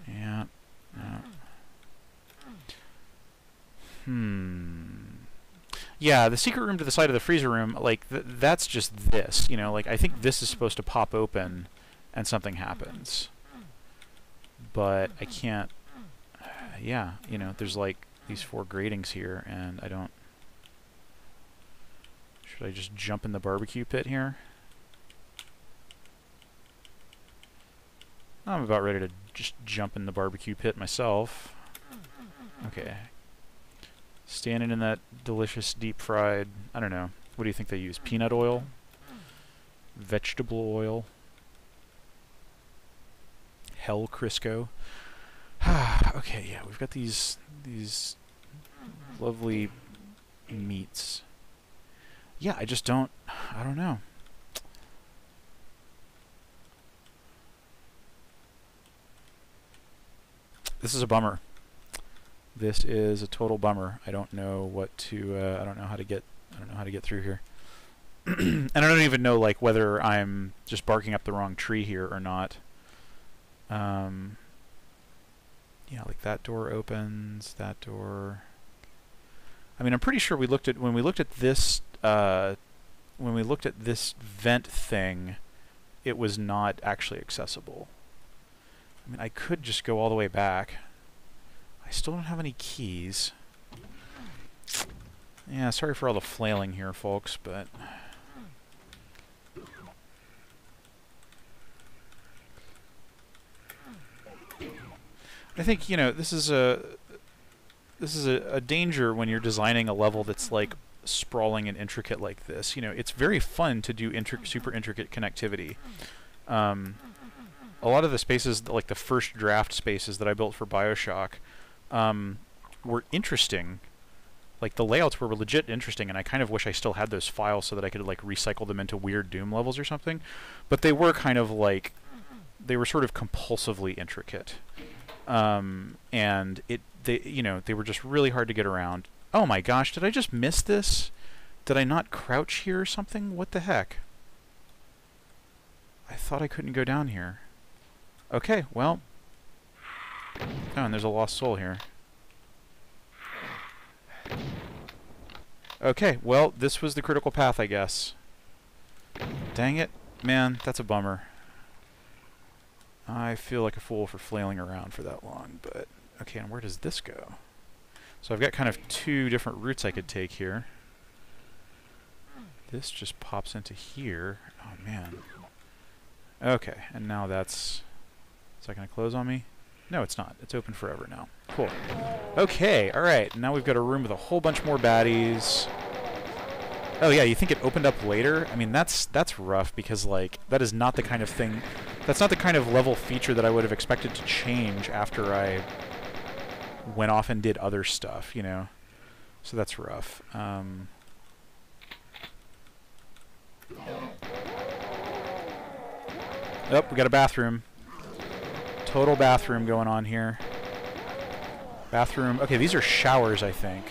Yeah. Yeah, the secret room to the side of the freezer room, like, that's just this, you know, like, I think this is supposed to pop open and something happens. But I can't, yeah, you know, there's, like, these 4 gratings here, and I don't... Should I just jump in the barbecue pit here? I'm about ready to just jump in the barbecue pit myself. Okay. Standing in that delicious deep-fried, I don't know, what do you think they use? Peanut oil? Vegetable oil? Hell Crisco? Okay, yeah, we've got these lovely meats. Yeah, I just don't, I don't know. This is a bummer. This is a total bummer. I don't know what to, I don't know how to get through here. And I don't even know, like, whether I'm just barking up the wrong tree here or not. Yeah, like that door opens, that door. I mean, I'm pretty sure we looked at, when we looked at this vent thing, it was not actually accessible. I mean, I could just go all the way back. I still don't have any keys. Yeah, sorry for all the flailing here, folks, but... I think, you know, this is a danger when you're designing a level that's, like, sprawling and intricate like this. You know, it's very fun to do super intricate connectivity. A lot of the spaces, like the first draft spaces that I built for BioShock, were interesting. Like, the layouts were legit interesting, and I kind of wish I still had those files so that I could, like, recycle them into weird Doom levels or something. But they were kind of like, they were sort of compulsively intricate. And you know, they were just really hard to get around. Oh my gosh, did I just miss this? Did I not crouch here or something? What the heck? I thought I couldn't go down here. Okay, well. Oh, and there's a lost soul here. Okay, well, this was the critical path, I guess. Dang it. Man, that's a bummer. I feel like a fool for flailing around for that long, but... Okay, and where does this go? So I've got kind of 2 different routes I could take here. This just pops into here. Oh, man. Okay, and now that's... Is that going to close on me? No, it's not. It's open forever now. Cool. Okay, alright. Now we've got a room with a whole bunch more baddies. Oh yeah, you think it opened up later? I mean, that's rough, because, like, that is not the kind of thing... That's not the kind of level feature that I would have expected to change after I went off and did other stuff, you know? So that's rough. Oh, we got a bathroom. Total bathroom going on here. Bathroom. Okay, these are showers, I think.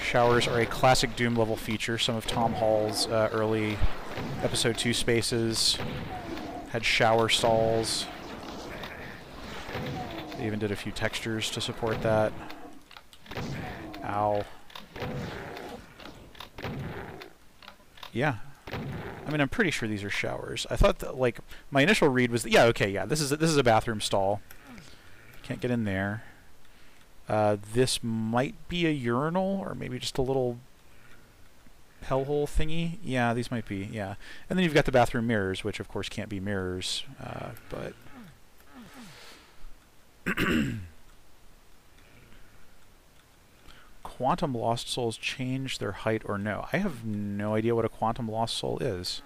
Showers are a classic Doom level feature. Some of Tom Hall's early Episode 2 spaces had shower stalls. They even did a few textures to support that. Ow. Yeah. I mean, I'm pretty sure these are showers. I thought that, like, my initial read was, yeah, okay, yeah, this is a bathroom stall. Can't get in there. This might be a urinal, or maybe just a little hellhole thingy. Yeah, these might be, yeah. And then you've got the bathroom mirrors, which of course can't be mirrors, but... Quantum Lost Souls change their height or no? I have no idea what a Quantum Lost Soul is.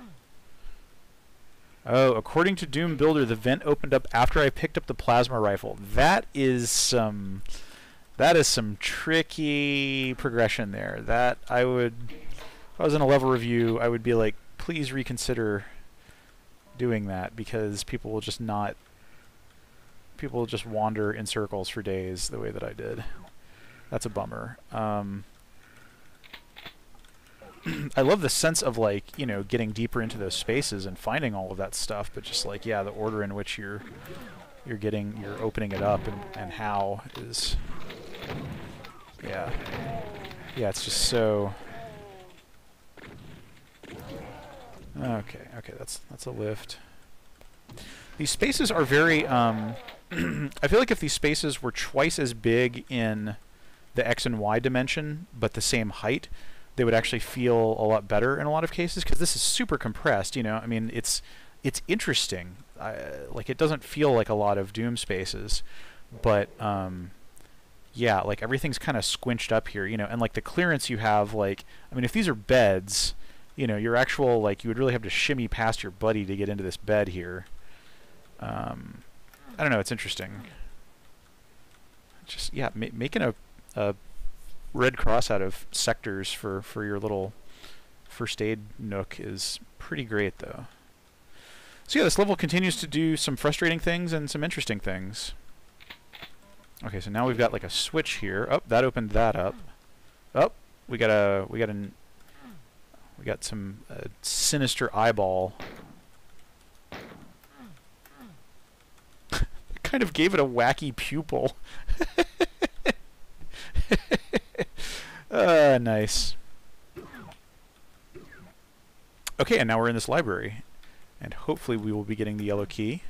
Oh, according to Doom Builder, the vent opened up after I picked up the plasma rifle. That is some tricky progression there. That I would, if I was in a level review, I would be like, please reconsider doing that, because people will just wander in circles for days the way that I did. That's a bummer. I love the sense of, like, you know, getting deeper into those spaces and finding all of that stuff, but just like, yeah, the order in which you're opening it up and how is, yeah, it's just so. Okay, that's a lift. These spaces are very. I feel like if these spaces were twice as big in the X and Y dimension, but the same height, they would actually feel a lot better in a lot of cases, because this is super compressed, you know. I mean, it's interesting. Like, it doesn't feel like a lot of Doom spaces, but yeah, like everything's kind of squinched up here, you know, and like the clearance you have, like, I mean, if these are beds, you know, your actual, like, you would really have to shimmy past your buddy to get into this bed here. I don't know, it's interesting. Just, yeah, making a Red Cross out of sectors for your little first aid nook is pretty great, though. So yeah, this level continues to do some frustrating things and some interesting things. Okay, so now we've got like a switch here. Oh, that opened that up. Oh, we got some sinister eyeball. Kind of gave it a wacky pupil. Nice. Okay, and now we're in this library, and hopefully we will be getting the yellow key.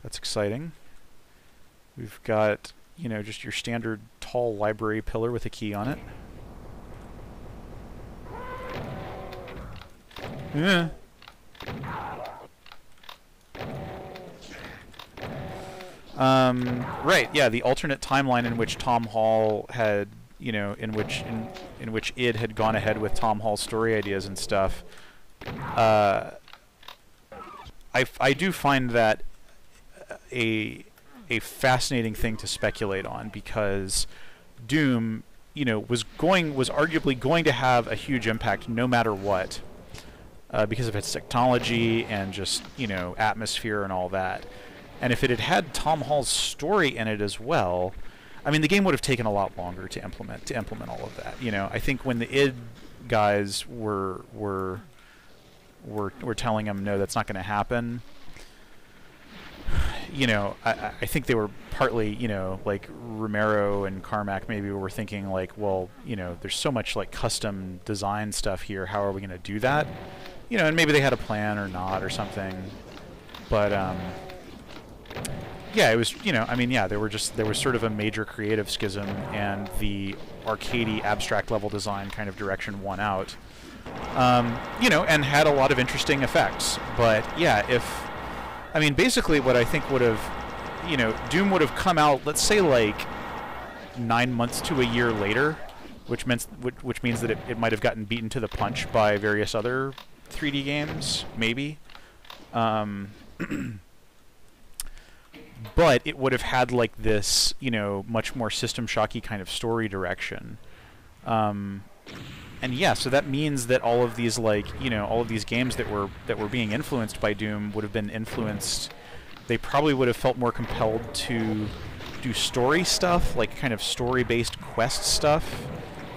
That's exciting. We've got, you know, just your standard tall library pillar with a key on it. Yeah. Right, yeah, the alternate timeline in which Tom Hall had, you know, in which id had gone ahead with Tom Hall's story ideas and stuff. I do find that a fascinating thing to speculate on, because Doom, you know, was arguably going to have a huge impact no matter what, because of its technology and just, you know, atmosphere and all that. And if it had had Tom Hall's story in it as well, I mean, the game would have taken a lot longer to implement all of that. You know, I think when the id guys were telling him, no, that's not going to happen, you know, I think they were partly, you know, like Romero and Carmack maybe were thinking like, well, you know, there's so much like custom design stuff here, how are we going to do that? You know, and maybe they had a plan or not or something, but yeah, it was, you know, I mean, yeah, there was sort of a major creative schism, and the arcadey abstract level design kind of direction won out, you know, and had a lot of interesting effects. But yeah, I mean, basically what I think would have, you know, Doom would have come out, let's say like 9 months to a year later, which means that it might have gotten beaten to the punch by various other 3D games, maybe. But it would have had like this, you know, much more System Shocky kind of story direction. And yeah, so that means that all of these, like, you know, all of these games that were being influenced by Doom would have been influenced. They probably would have felt more compelled to do story stuff, like kind of story-based quest stuff,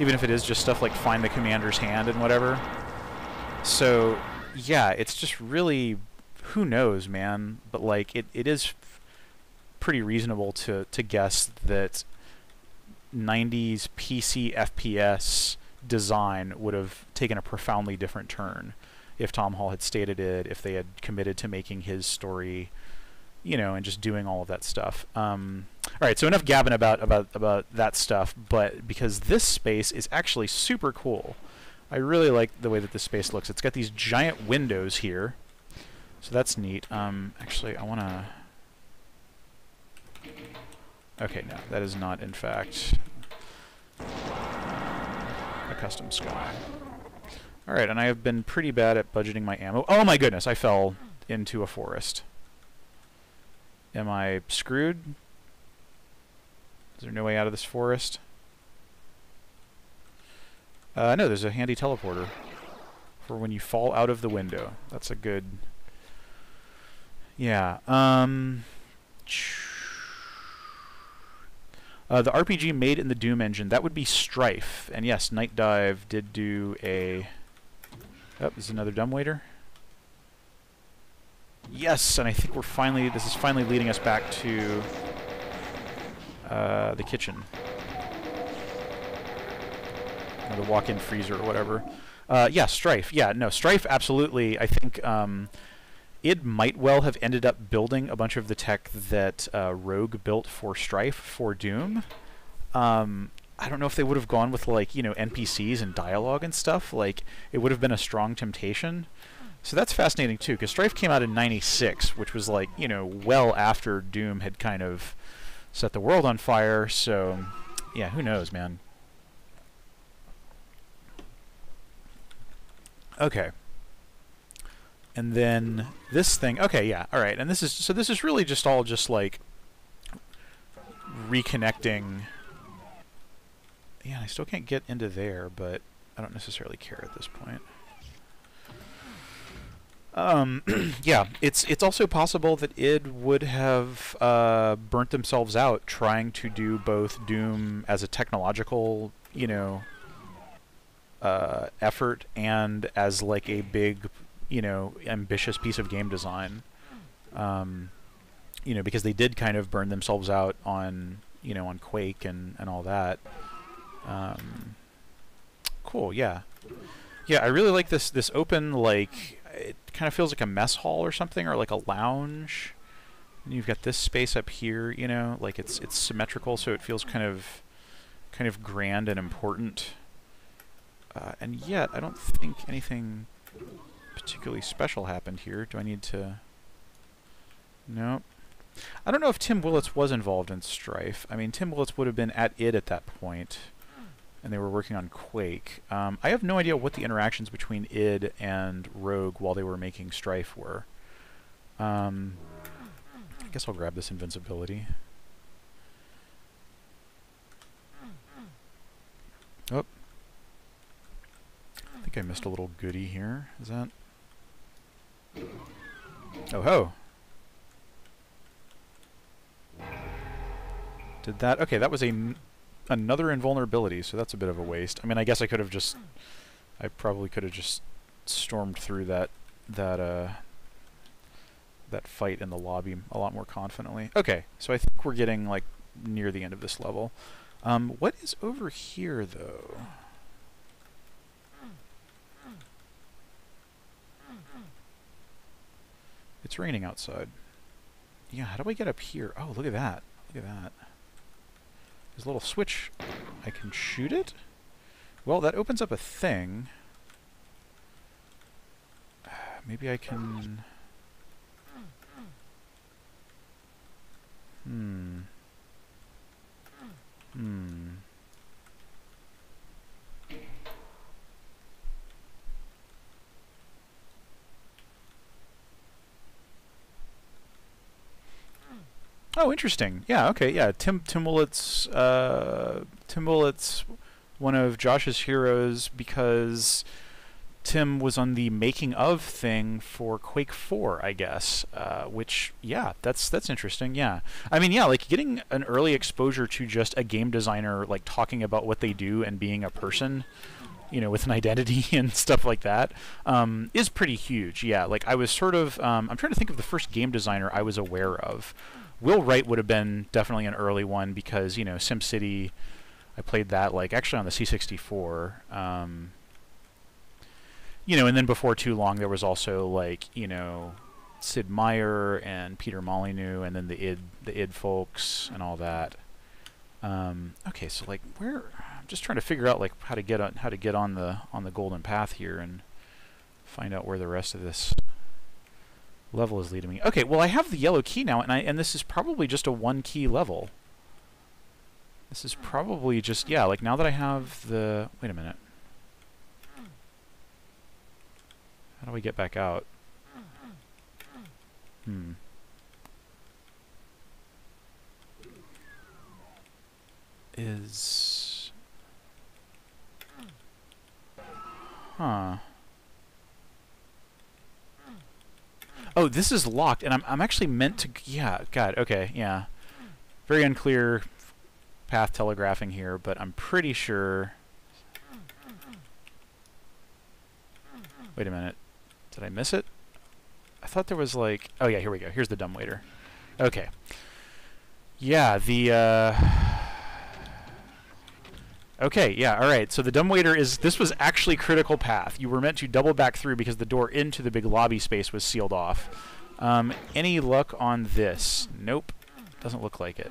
even if it is just stuff like find the commander's hand and whatever. So yeah, it's just really, who knows, man. But like, it is pretty reasonable to guess that 90s PC FPS design would have taken a profoundly different turn if Tom Hall had stated it, if they had committed to making his story, you know, and just doing all of that stuff. All right, so enough gabbing about that stuff, but because this space is actually super cool. I really like the way that this space looks. It's got these giant windows here, so that's neat. Actually, I want to... Okay, no, that is not, in fact, a custom sky. Alright, and I have been pretty bad at budgeting my ammo. Oh my goodness, I fell into a forest. Am I screwed? Is there no way out of this forest? No, there's a handy teleporter for when you fall out of the window. That's a good... Yeah. The RPG made in the Doom engine, that would be Strife. And yes, Night Dive did do a... Oh, there's another dumbwaiter. Yes, and I think we're finally... This is finally leading us back to the kitchen. Or the walk-in freezer or whatever. Yeah, Strife. Yeah, no, Strife, absolutely. I think it might well have ended up building a bunch of the tech that Rogue built for Strife for Doom. I don't know if they would have gone with, like, you know, NPCs and dialogue and stuff. Like, it would have been a strong temptation. So that's fascinating, too, because Strife came out in '96, which was, like, you know, well after Doom had kind of set the world on fire. So, yeah, who knows, man. Okay. And then this thing, okay, yeah, all right. And this is, so this is really just all just like reconnecting. Yeah, I still can't get into there, but I don't necessarily care at this point. Yeah, it's also possible that id would have burnt themselves out trying to do both Doom as a technological, you know, effort and as like a big, you know, ambitious piece of game design. You know, because they did kind of burn themselves out on, you know, on Quake and all that. Cool, yeah. Yeah, I really like this open, like, it kind of feels like a mess hall or something, or like a lounge. And you've got this space up here, you know, like it's symmetrical, so it feels kind of grand and important. And yet, I don't think anything particularly special happened here. Do I need to... Nope. I don't know if Tim Willits was involved in Strife. I mean, Tim Willits would have been at id at that point, and they were working on Quake. I have no idea what the interactions between id and Rogue while they were making Strife were. I guess I'll grab this invincibility. Oh. I think I missed a little goodie here. Is that... Oh ho! Did that... Okay, that was another invulnerability, so that's a bit of a waste. I mean, I guess I could have just... I probably could have just stormed through that fight in the lobby a lot more confidently. Okay, so I think we're getting, like, near the end of this level. What is over here, though? It's raining outside. Yeah, how do I get up here? Oh, look at that. Look at that. There's a little switch. I can shoot it? Well, that opens up a thing. Maybe I can... Oh, interesting. Yeah, okay, yeah. Tim Willits, one of Josh's heroes, because Tim was on the making of thing for Quake 4, I guess. Which, yeah, that's interesting. Yeah, I mean, yeah, like getting an early exposure to just a game designer like talking about what they do and being a person, you know, with an identity and stuff like that, is pretty huge. Yeah, like I was sort of, I'm trying to think of the first game designer I was aware of. Will Wright would have been definitely an early one because, you know, SimCity, I played that, like, actually on the C64. You know, and then before too long there was also, like, you know, Sid Meier and Peter Molyneux and then the id folks and all that. Okay, so, like, where... I'm just trying to figure out, like, how to get on the golden path here and find out where the rest of this level is leading me. Okay, well, I have the yellow key now, and this is probably just a one-key level. This is probably just, yeah, like, now that I have the... Wait a minute. How do I get back out? Is... Huh. Oh, this is locked, and I'm actually meant to... Yeah, God, okay, yeah. Very unclear path telegraphing here, but I'm pretty sure... Wait a minute. Did I miss it? I thought there was like... Oh yeah, here we go. Here's the dumbwaiter. Okay. Yeah, the... Okay, yeah, alright. So the dumbwaiter is... This was actually critical path. You were meant to double back through because the door into the big lobby space was sealed off. Any luck on this? Nope. Doesn't look like it.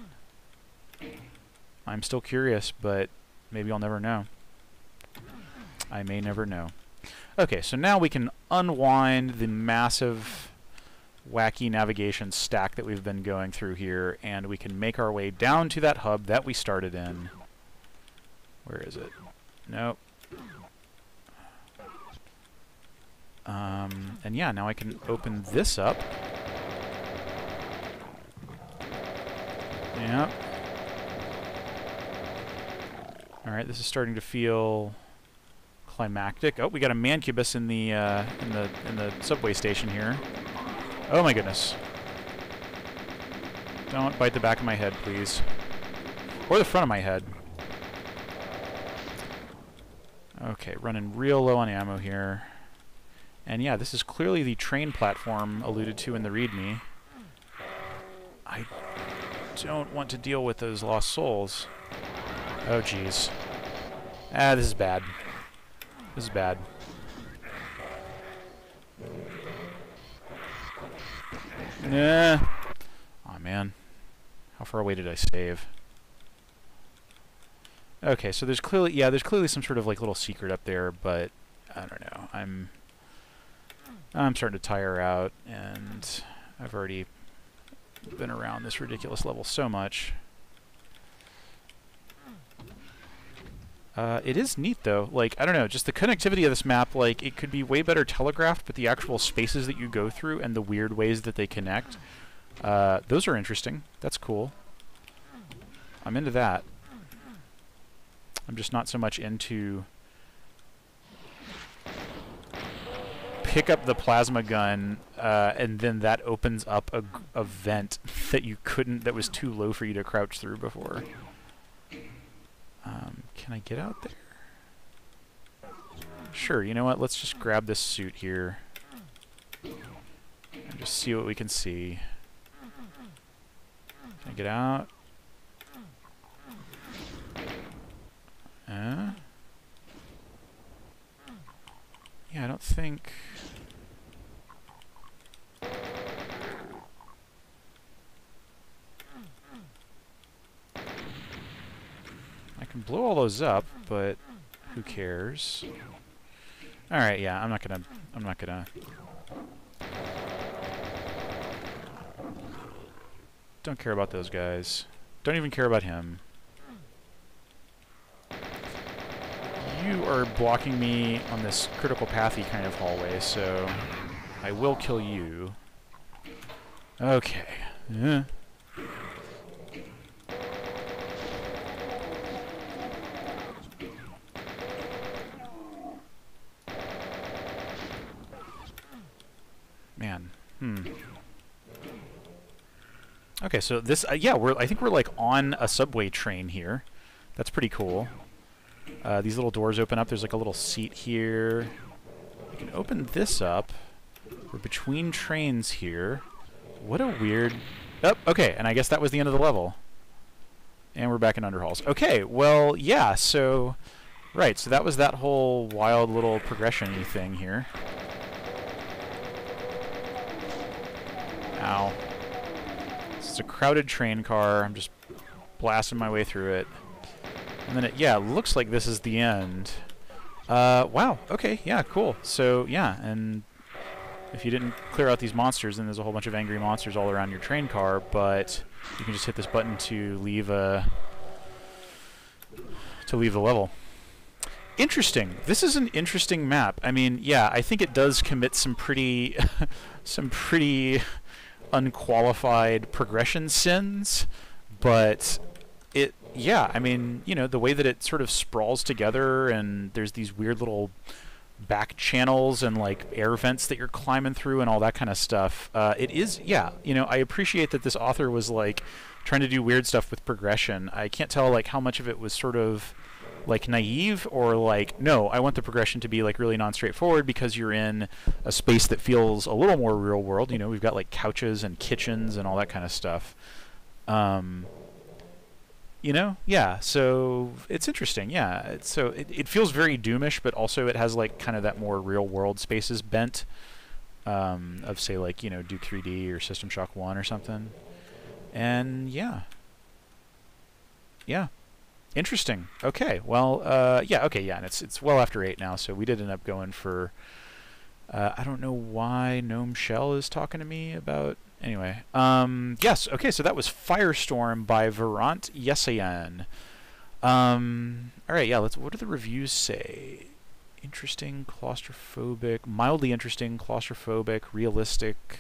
I'm still curious, but maybe I'll never know. I may never know. Okay, so now we can unwind the massive, wacky navigation stack that we've been going through here, and we can make our way down to that hub that we started in. Where is it? Nope. And yeah, now I can open this up. Yep. Alright, this is starting to feel... climactic. Oh, we got a mancubus in the subway station here. Oh my goodness! Don't bite the back of my head, please, or the front of my head. Okay, running real low on ammo here, and yeah, this is clearly the train platform alluded to in the README. I don't want to deal with those lost souls. Oh jeez. Ah, this is bad. This is bad. Nah. Aw, man. How far away did I save? Okay, so there's clearly, yeah, there's clearly some sort of like little secret up there, but I don't know. I'm starting to tire out, and I've already been around this ridiculous level so much. It is neat, though. Like, I don't know, just the connectivity of this map, like, it could be way better telegraphed, but the actual spaces that you go through and the weird ways that they connect, those are interesting. That's cool. I'm into that. I'm just not so much into... Pick up the plasma gun, and then that opens up a vent that you couldn't, that was too low for you to crouch through before. Can I get out there? Sure, you know what? Let's just grab this suit here. And just see what we can see. Can I get out? Yeah, I don't think... I can blow all those up, but who cares? Alright, yeah, I'm not gonna... Don't care about those guys. Don't even care about him. You are blocking me on this critical pathy kind of hallway, so I will kill you. Okay. Man. Okay, so this, yeah, I think we're like on a subway train here. That's pretty cool. These little doors open up. There's like a little seat here. I can open this up. We're between trains here. What a weird... Oh, okay, and I guess that was the end of the level. And we're back in Underhalls. Okay, well, yeah, so... Right, so that was that whole wild little progression-y thing here. Ow. This is a crowded train car. I'm just blasting my way through it. And then it, yeah, looks like this is the end. Wow, okay, yeah, cool. So, yeah, and if you didn't clear out these monsters, then there's a whole bunch of angry monsters all around your train car, but you can just hit this button to leave the level. Interesting. This is an interesting map. I mean, yeah, I think it does commit some pretty unqualified progression sins, but yeah, I mean, the way that it sort of sprawls together, and there's these weird little back channels and like air vents that you're climbing through and all that kind of stuff. It is, yeah, I appreciate that this author was like trying to do weird stuff with progression. I can't tell like how much of it was sort of like naive or like, no, I want the progression to be like really non-straightforward because you're in a space that feels a little more real world. We've got like couches and kitchens and all that kind of stuff. Yeah, so it's interesting. Yeah, it feels very Doomish, but also it has like kind of that more real world spaces bent of say like Duke 3D or System Shock 1 or something. And yeah, interesting. Okay, well, and it's well after 8 now, so we did end up going for. I don't know why Gnome Shell is talking to me about. Anyway, yes, okay, so that was Firestorm by Virant Yesayan. Alright, yeah, what do the reviews say? Interesting, claustrophobic, mildly interesting, claustrophobic, realistic,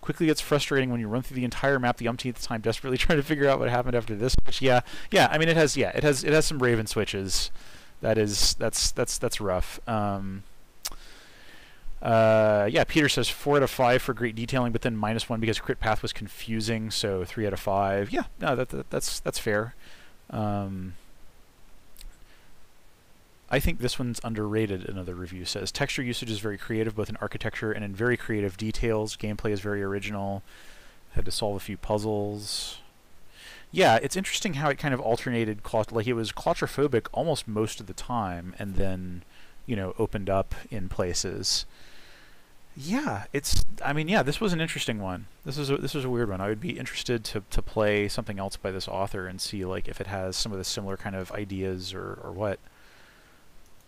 quickly gets frustrating when you run through the entire map the umpteenth time, desperately trying to figure out what happened after this switch. Yeah, I mean, it has some Raven switches. That's rough. Yeah, Peter says 4 out of 5 for great detailing, but then -1 because crit path was confusing, so 3 out of 5. Yeah, no, that's fair. I think this one's underrated, another review says. Texture usage is very creative, both in architecture and in very creative details. Gameplay is very original. Had to solve a few puzzles. Yeah, it's interesting how it kind of alternated, like it was claustrophobic almost most of the time, and then, opened up in places. Yeah, this was an interesting one. This was a weird one. I would be interested to play something else by this author and see like if it has some of the similar kind of ideas or what.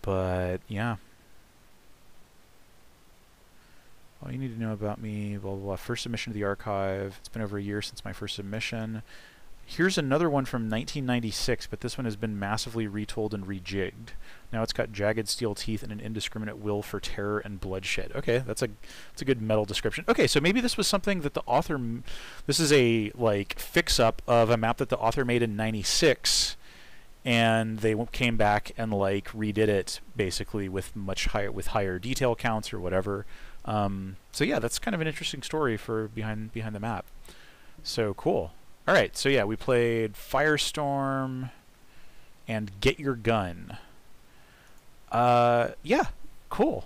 But yeah. All you need to know about me, blah, blah, blah. First submission to the archive. It's been over a year since my first submission. Here's another one from 1996, but this one has been massively retold and rejigged. Now it's got jagged steel teeth and an indiscriminate will for terror and bloodshed. Okay, that's a good metal description. Okay, so maybe this was something that the author... This is a, like, fix-up of a map that the author made in 96, and they came back and, like, redid it, basically, with higher detail counts or whatever. So yeah, that's kind of an interesting story for behind the map. So, cool. Alright, so yeah, we played Firestorm and Get Your Gun. Yeah, cool.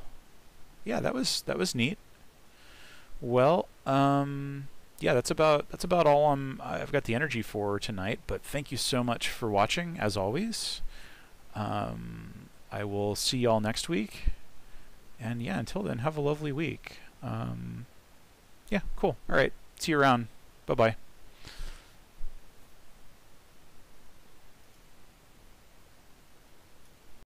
Yeah, that was neat. Well, yeah, that's about all I've got the energy for tonight, but thank you so much for watching, as always. I will see y'all next week. And yeah, until then, have a lovely week. Yeah, cool. Alright, see you around. Bye-bye.